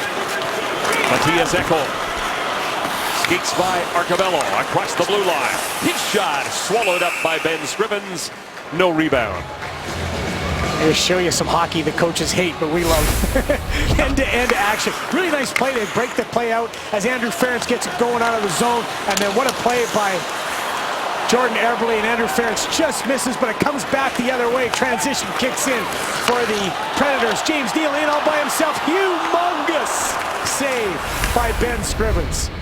Matthias Ekholm skates by Arcobello across the blue line. His shot swallowed up by Ben Scrivens. No rebound. I'll show you some hockey the coaches hate, but we love. End-to-end action. Really nice play. They break the play out as Andrew Ference gets it going out of the zone. And then what a play by Jordan Eberle, and Andrew Ference just misses, but it comes back the other way. Transition kicks in for the Predators. James Neal in all by himself. Humongous save by Ben Scrivens.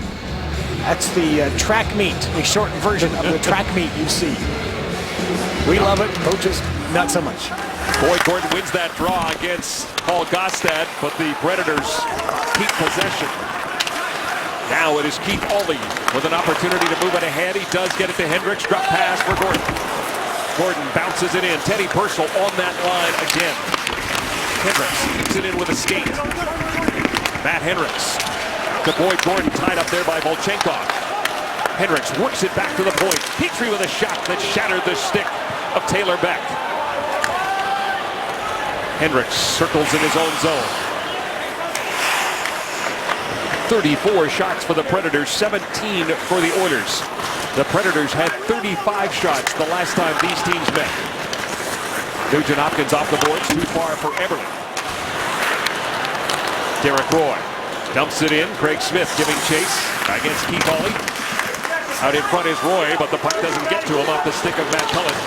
That's the track meet, the shortened version of the track meet you see. We love it. Coaches, not so much. Boyd Gordon wins that draw against Paul Gostad, but the Predators keep possession. Now it is Keith Ollie with an opportunity to move it ahead. He does get it to Hendricks. Drop pass for Gordon. Gordon bounces it in. Teddy Purcell on that line again. Hendricks keeps it in with a skate. Matt Hendricks to Boyd Gordon, tied up there by Volchenkov. Hendricks works it back to the point. Petrie with a shot that shattered the stick of Taylor Beck. Hendricks circles in his own zone. 34 shots for the Predators, 17 for the Oilers. The Predators had 35 shots the last time these teams met. Nugent Hopkins off the boards, too far for Eberle. Derek Roy dumps it in. Craig Smith giving chase against Keith Ollie. Out in front is Roy, but the puck doesn't get to him off the stick of Matt Cullen.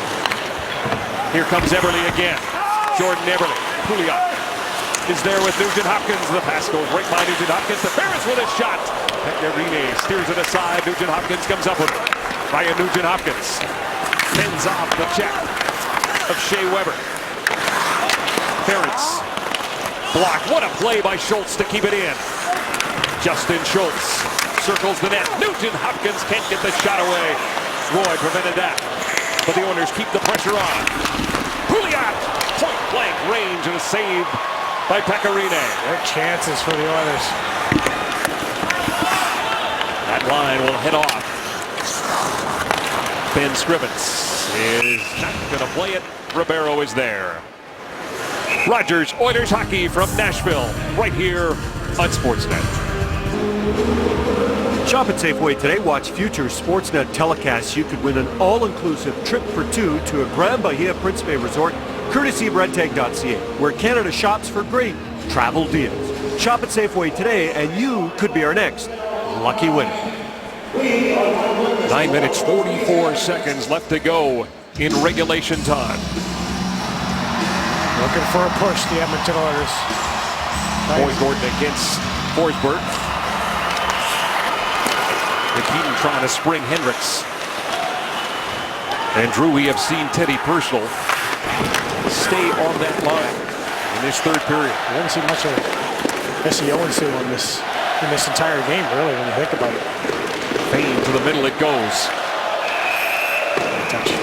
Here comes Eberle again. Jordan Eberle. Pouliot is there with Nugent Hopkins. The pass goes right by Nugent Hopkins. The Ferris with a shot. Pecorine steers it aside. Nugent Hopkins comes up with it. Ryan Nugent Hopkins fends off the check of Shea Weber. Ferris block. What a play by Schultz to keep it in. Justin Schultz circles the net. Nugent Hopkins can't get the shot away. Roy prevented that. But the Oilers keep the pressure on. Pouliot, point blank range, and a save by Pecorine. Their chances for the Oilers. That line will head off. Ben Scrivens is not going to play it. Ribeiro is there. Rogers Oilers hockey from Nashville, right here on Sportsnet. Shop at Safeway today. Watch future Sportsnet telecasts. You could win an all-inclusive trip for two to a Grand Bahia Principe Resort, courtesy of redtag.ca, where Canada shops for great travel deals. Shop at Safeway today, and you could be our next lucky winner. 9 minutes, 44 seconds left to go in regulation time. Looking for a push, the Edmonton Oilers. Boyd Gordon against Forsberg. McKeon trying to spring Hendricks. And Drew, we have seen Teddy Purcell stay on that line in this third period. We haven't seen much of Jesse Owens in this entire game, really, when you think about it. Fane to the middle it goes. Touch.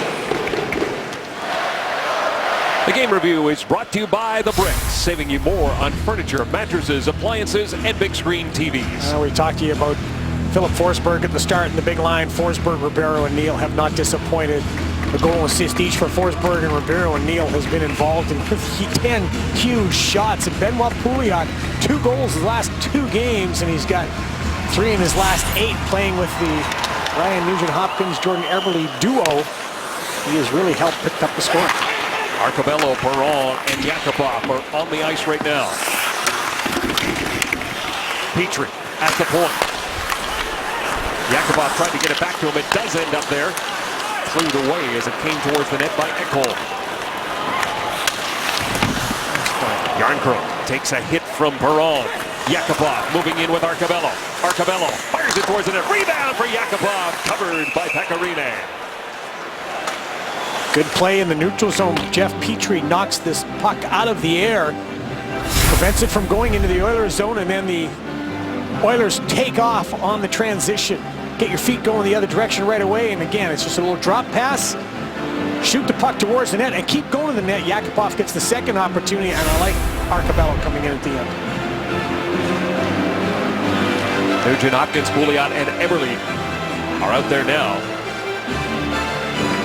The game review is brought to you by The Brick, saving you more on furniture, mattresses, appliances, and big screen TVs. We talked to you about Philip Forsberg at the start in the big line. Forsberg, Ribeiro, and Neal have not disappointed. A goal and assist each for Forsberg, and Ribeiro and Neal has been involved in 10 huge shots. And Benoit Pouliot, 2 goals the last 2 games, and he's got 3 in his last 8 playing with the Ryan Nugent-Hopkins, Jordan Eberle duo. He has really helped pick up the score. Arcobello, Perron, and Yakupov are on the ice right now. Petrie at the point. Yakupov tried to get it back to him. It does end up there. Cleared away as it came towards the net by Ekholm. Jarnkrok takes a hit from Perron. Yakupov moving in with Arcabello. Arcabello fires it towards the net. Rebound for Yakupov, covered by Pecorine. Good play in the neutral zone. Jeff Petrie knocks this puck out of the air, prevents it from going into the Oilers zone, and then the Oilers take off on the transition. Get your feet going the other direction right away, and again, it's just a little drop pass. Shoot the puck towards the net and keep going to the net. Yakupov gets the second opportunity, and I like Arcabello coming in at the end. Nugent Hopkins, Pouliot, and Eberle are out there now.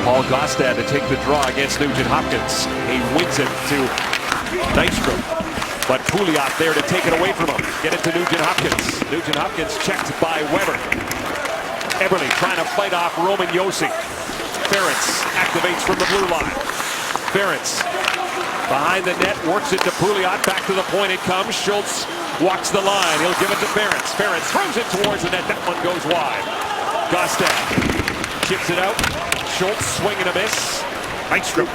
Paul Gostad to take the draw against Nugent Hopkins. He wins it to Nystrom. But Pouliot there to take it away from him. Get it to Nugent Hopkins. Nugent Hopkins checked by Weber. Eberle trying to fight off Roman Josi. Ferentz activates from the blue line. Ferentz behind the net, works it to Pouliot. Back to the point it comes. Schultz walks the line. He'll give it to Ferentz. Ferentz throws it towards the net. That one goes wide. Gostad chips it out. Schultz swing and a miss. Nystrom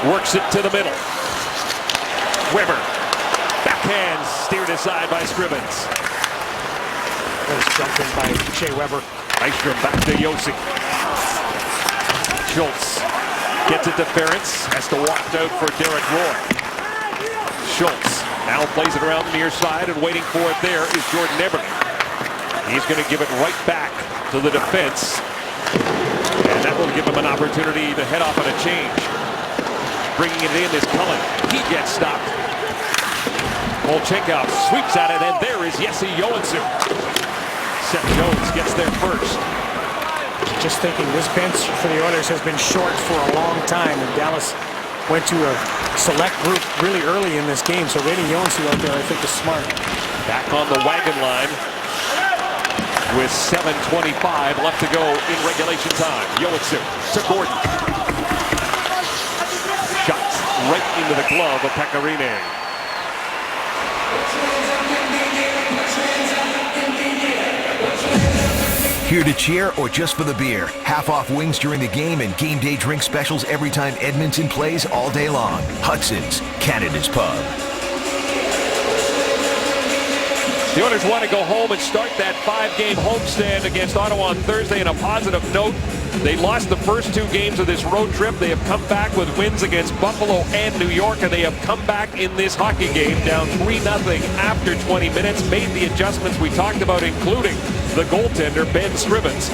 works it to the middle. Weber. Backhand steered aside by Scrivens. Nice jump in by Shea Weber. Nystrom back to Josi. Schultz gets it to Ferentz. Has to walk out for Derek Roy. Schultz now plays it around the near side, and waiting for it there is Jordan Eberle. He's going to give it right back to the defense. And that will give him an opportunity to head off on a change. Bringing it in is Cullen. He gets stopped. Volchenkov sweeps at it, and there is Jesse Joensuu. Seth Jones gets there first. Just thinking, this bench for the Oilers has been short for a long time, and Dallas went to a select group really early in this game, so waiting Joensuu out there I think is smart. Back on the wagon line with 7:25 left to go in regulation time. Joensuu to Gordon. Shots right into the glove of Pecorine. Here to cheer or just for the beer? Half off wings during the game and game day drink specials every time Edmonton plays all day long. Hudson's, Canada's Pub. The Oilers want to go home and start that 5-game homestand against Ottawa on Thursday in a positive note. They lost the first 2 games of this road trip. They have come back with wins against Buffalo and New York, and they have come back in this hockey game down 3-0 after 20 minutes, made the adjustments we talked about, including the goaltender, Ben Scrivens.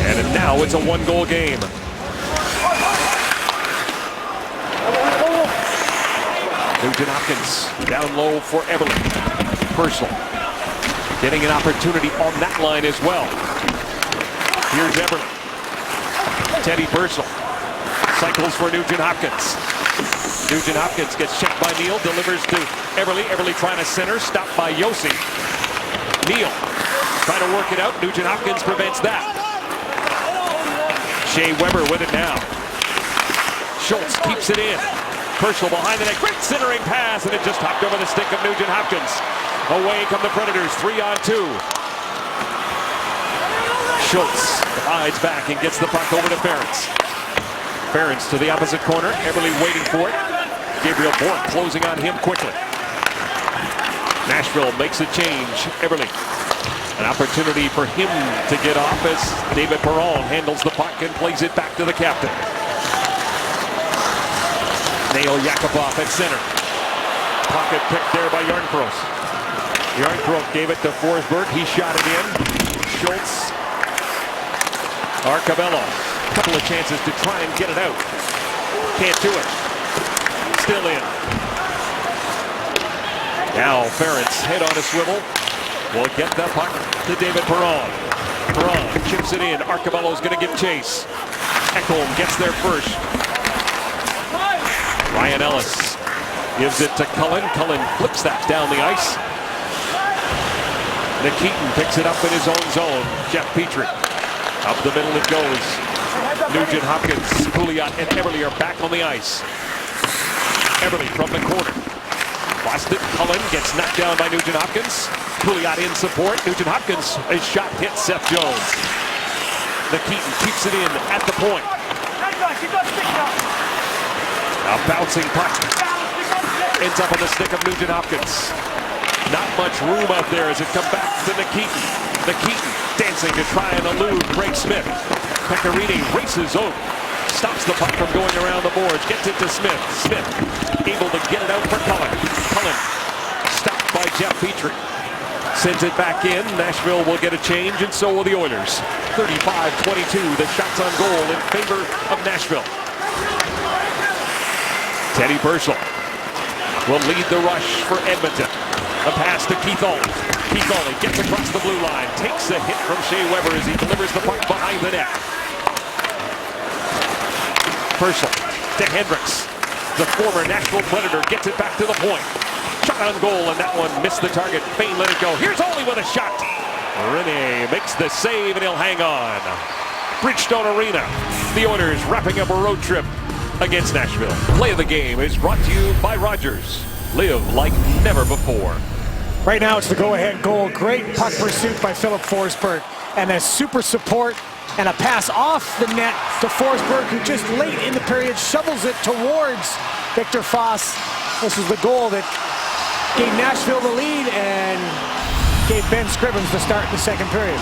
And now it's a 1-goal game. Nugent Hopkins down low for Eberle. Purcell getting an opportunity on that line as well. Here's Eberle. Teddy Purcell cycles for Nugent Hopkins. Nugent Hopkins gets checked by Neal, delivers to Eberle. Eberle trying to center, stopped by Josi. Neal trying to work it out. Nugent Hopkins prevents that. Shea Weber with it now. Schultz keeps it in. Purcell behind the net. Great centering pass, and it just hopped over the stick of Nugent Hopkins. Away come the Predators, 3-on-2. Schultz hides back and gets the puck over to Ferentz. Ferentz to the opposite corner. Eberle waiting for it. Gabriel Bourque closing on him quickly. Nashville makes a change. Eberle. An opportunity for him to get off as David Perron handles the puck and plays it back to the captain. Nail Yakupov at center. Pocket picked there by Järnkrok. Järnkrok gave it to Forsberg. He shot it in. Schultz. Arcabello. A couple of chances to try and get it out. Can't do it. Still in. Now Ferentz head on a swivel. Will get the puck to David Perron. Perron chips it in. Arcabello's going to give chase. Ekholm gets there first. Ryan Ellis gives it to Cullen. Cullen flips that down the ice. Nikitin picks it up in his own zone. Jeff Petrie. Up the middle it goes. Nugent Hopkins, Pouliot, and Eberle are back on the ice. Eberle from the corner. Lost it. Cullen gets knocked down by Nugent Hopkins. Pouliot in support. Nugent Hopkins, a shot hits Seth Jones. Nikitin keeps it in at the point. A bouncing puck ends up on the stick of Nugent Hopkins. Not much room out there as it comes back to Nikitin. Nikitin dancing to try and elude Craig Smith. Pecorini races over. Stops the puck from going around the boards. Gets it to Smith. Smith able to get it out for Cullen. Cullen stopped by Jeff Petrie. Sends it back in. Nashville will get a change, and so will the Oilers. 35-22, the shots on goal in favor of Nashville. Teddy Purcell will lead the rush for Edmonton. A pass to Keith Ollie. Keith Ollie gets across the blue line, takes a hit from Shea Weber as he delivers the puck behind the net. Purcell to Hendricks. The former Nashville Predator gets it back to the point. Shot on goal, and that one missed the target. Bain let it go. Here's Ollie with a shot. Rene makes the save, and he'll hang on. Bridgestone Arena. The Oilers wrapping up a road trip against Nashville. Play of the game is brought to you by Rogers. Live like never before. Right now it's the go-ahead goal. Great puck pursuit by Philip Forsberg. And a super support and a pass off the net to Forsberg, who just late in the period shovels it towards Victor Foss. This is the goal that gave Nashville the lead and gave Ben Scrivens the start in the second period.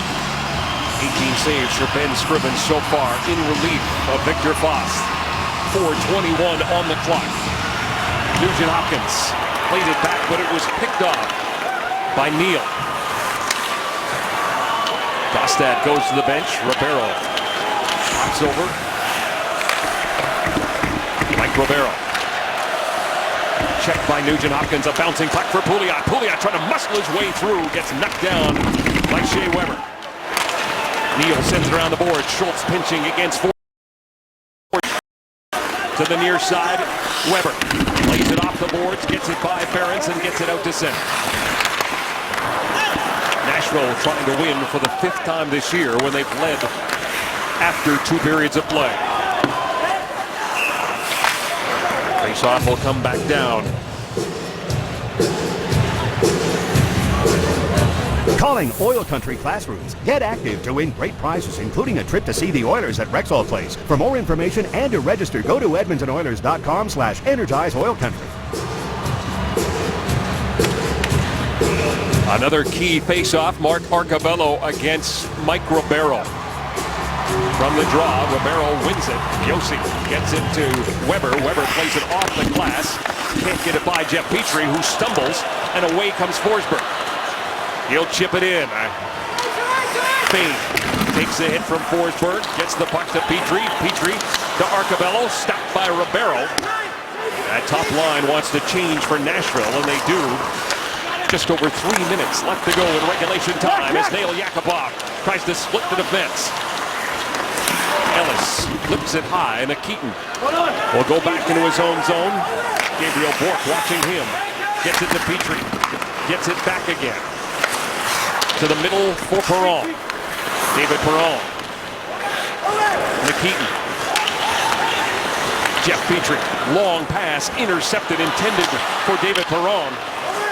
18 saves for Ben Scrivens so far in relief of Victor Foss. 4:21 on the clock. Nugent Hopkins played it back, but it was picked off by Neal. Gostad goes to the bench. Ribeiro pops over. Mike Ribeiro. Checked by Nugent Hopkins. A bouncing puck for Pouliot. Pouliot trying to muscle his way through. Gets knocked down by Shea Weber. Neal sends it around the board. Schultz pinching against Ford. To the near side. Weber lays it off the boards. Gets it by Ferentz and gets it out to center. Nashville trying to win for the 5th time this year when they've led after 2 periods of play. Faceoff will come back down. Calling Oil Country Classrooms. Get active to win great prizes, including a trip to see the Oilers at Rexall Place. For more information and to register, go to edmontonoilers.com/energizeoilcountry. Another key face-off, Mark Arcabello against Mike Ribeiro. From the draw, Ribeiro wins it. Yossi gets it to Weber. Weber plays it off the glass. Can't get it by Jeff Petrie, who stumbles, and away comes Forsberg. He'll chip it in. Bain takes a hit from Forsberg, gets the puck to Petrie. Petrie to Arcabello, stopped by Ribeiro. That top line wants to change for Nashville, and they do. Just over 3 minutes left to go in regulation time as Nail Yakupov tries to split the defense. Ellis flips it high, and Nikitin will go back into his own zone. Gabriel Bourque watching him. Gets it to Petrie. Gets it back again. To the middle for Perron. David Perron. Nikitin. Jeff Petrie. Long pass intercepted, intended for David Perron.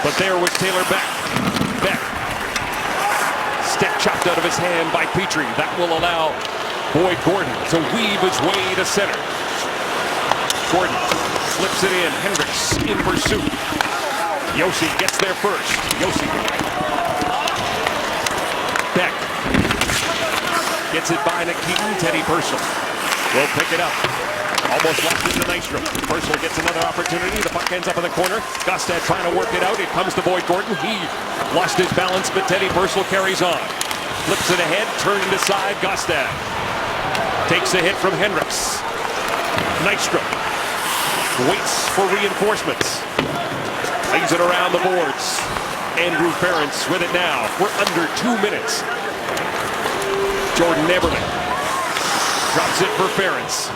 But there was Taylor Beck. Beck. Step chopped out of his hand by Petrie. That will allow Boyd Gordon to weave his way to center. Gordon flips it in. Hendricks in pursuit. Yossi gets there first. Yossi. Beck. Gets it by Nikitin. Teddy Purcell will pick it up. Almost lost it to Nystrom. Purcell gets another opportunity. The puck ends up in the corner. Gostad trying to work it out. It comes to Boyd Gordon. He lost his balance, but Teddy Purcell carries on. Flips it ahead, turned aside. Gostad takes a hit from Hendricks. Nystrom waits for reinforcements. Lays it around the boards. Andrew Ferentz with it now. We're under 2 minutes. Jordan Eberle drops it for Ferentz.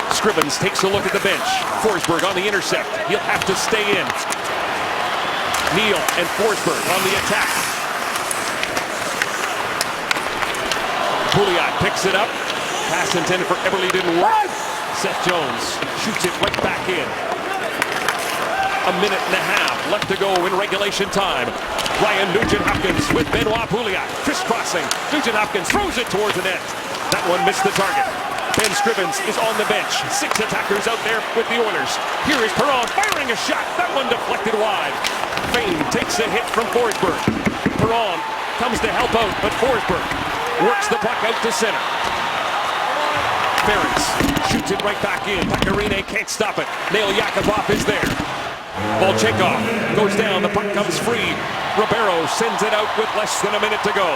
Scrivens takes a look at the bench. Forsberg on the intercept. He'll have to stay in. Neal and Forsberg on the attack. Pouliot picks it up. Pass intended for Eberle didn't work. Seth Jones shoots it right back in. A minute and a half left to go in regulation time. Ryan Nugent-Hopkins with Benoit Pouliot. Crisscrossing. Nugent-Hopkins throws it towards the net. That one missed the target. Ben Scrivens is on the bench. 6 attackers out there with the Oilers. Here is Perron firing a shot. That one deflected wide. Fane takes a hit from Forsberg. Perron comes to help out, but Forsberg works the puck out to center. Ferris shoots it right back in. Pecorine can't stop it. Nail Yakupov is there. Volchenkov goes down. The puck comes free. Ribeiro sends it out with less than a minute to go.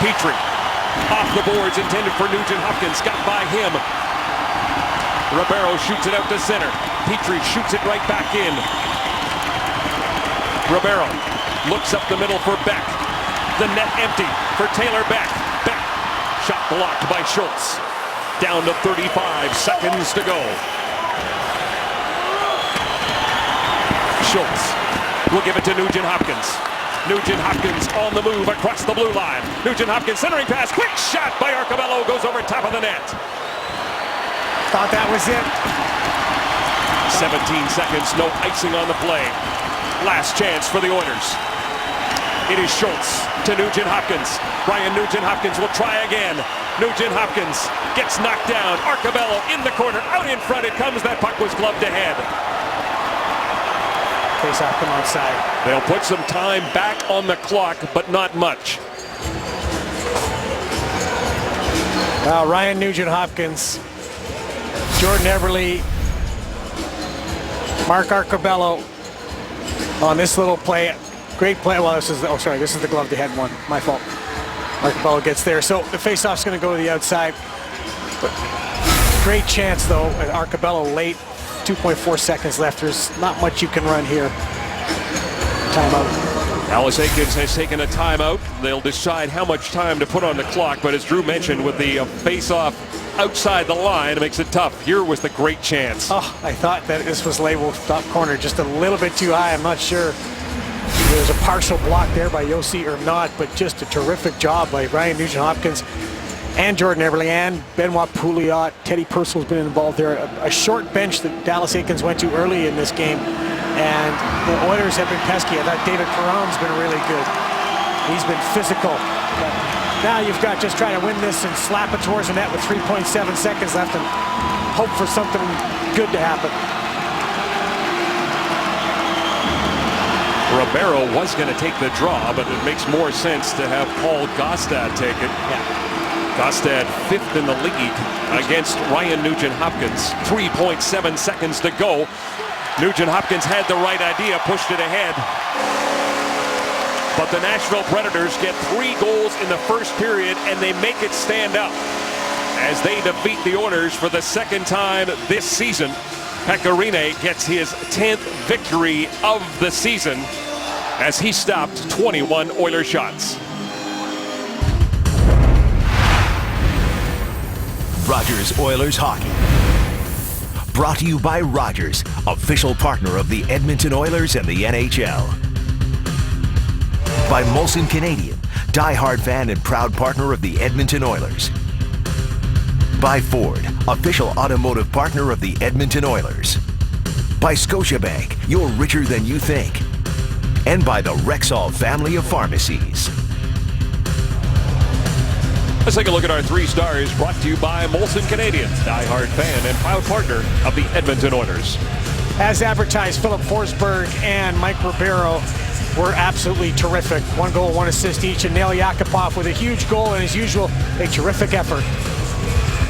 Petrie off the boards, intended for Nugent Hopkins. Got by him. Ribeiro shoots it out to center. Petrie shoots it right back in. Ribeiro looks up the middle for Beck. The net empty for Taylor Beck. Beck, shot blocked by Schultz. Down to 35 seconds to go. Schultz will give it to Nugent Hopkins. Nugent Hopkins on the move across the blue line. Nugent Hopkins centering pass. Quick shot by Arcobello. Goes over top of the net. Thought that was it. 17 seconds. No icing on the play. Last chance for the Oilers. It is Schultz to Nugent Hopkins. Ryan Nugent Hopkins will try again. Nugent Hopkins gets knocked down. Arcobello in the corner. Out in front it comes. That puck was gloved ahead. Face off come outside. They'll put some time back on the clock, but not much. Well, Ryan Nugent Hopkins, Jordan Eberle, Mark Arcobello on this little play. Great play. Well, this is the glove they had one. My fault. Arcobello gets there. So the face-off's going to go to the outside. But great chance, though, at Arcobello late. 2.4 seconds left. There's not much you can run here. Timeout. Alice Aikens has taken a timeout. They'll decide how much time to put on the clock, but as Drew mentioned, with the face-off outside the line, it makes it tough. Here was the great chance. Oh, I thought that this was labeled top corner just a little bit too high. I'm not sure if there's a partial block there by Yossi or not, but just a terrific job by Ryan Nugent Hopkins and Jordan Eberle and Benoit Pouliot. Teddy Purcell's been involved there. A short bench that Dallas Aikens went to early in this game. And the Oilers have been pesky. I thought David Perron's been really good. He's been physical. But now you've got just trying to win this and slap it towards the net with 3.7 seconds left and hope for something good to happen. Ribeiro was going to take the draw, but it makes more sense to have Paul Gaustad take it. Yeah. Gaustad 5th in the league against Ryan Nugent Hopkins. 3.7 seconds to go. Nugent Hopkins had the right idea, pushed it ahead. But the Nashville Predators get 3 goals in the first period, and they make it stand up as they defeat the Oilers for the second time this season. Pecorine gets his 10th victory of the season as he stopped 21 Oiler shots. Rogers Oilers Hockey. Brought to you by Rogers, official partner of the Edmonton Oilers and the NHL. By Molson Canadian, diehard fan and proud partner of the Edmonton Oilers. By Ford, official automotive partner of the Edmonton Oilers. By Scotiabank, you're richer than you think. And by the Rexall family of pharmacies. Let's take a look at our 3 stars, brought to you by Molson Canadian, diehard fan and proud partner of the Edmonton Oilers. As advertised, Philip Forsberg and Mike Ribeiro were absolutely terrific. 1 goal, 1 assist each, and Nail Yakupov with a huge goal and, as usual, a terrific effort.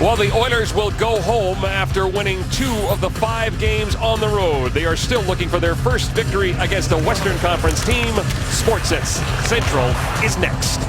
Well, the Oilers will go home after winning 2 of the 5 games on the road. They are still looking for their first victory against a Western Conference team. Sportsnet Central is next.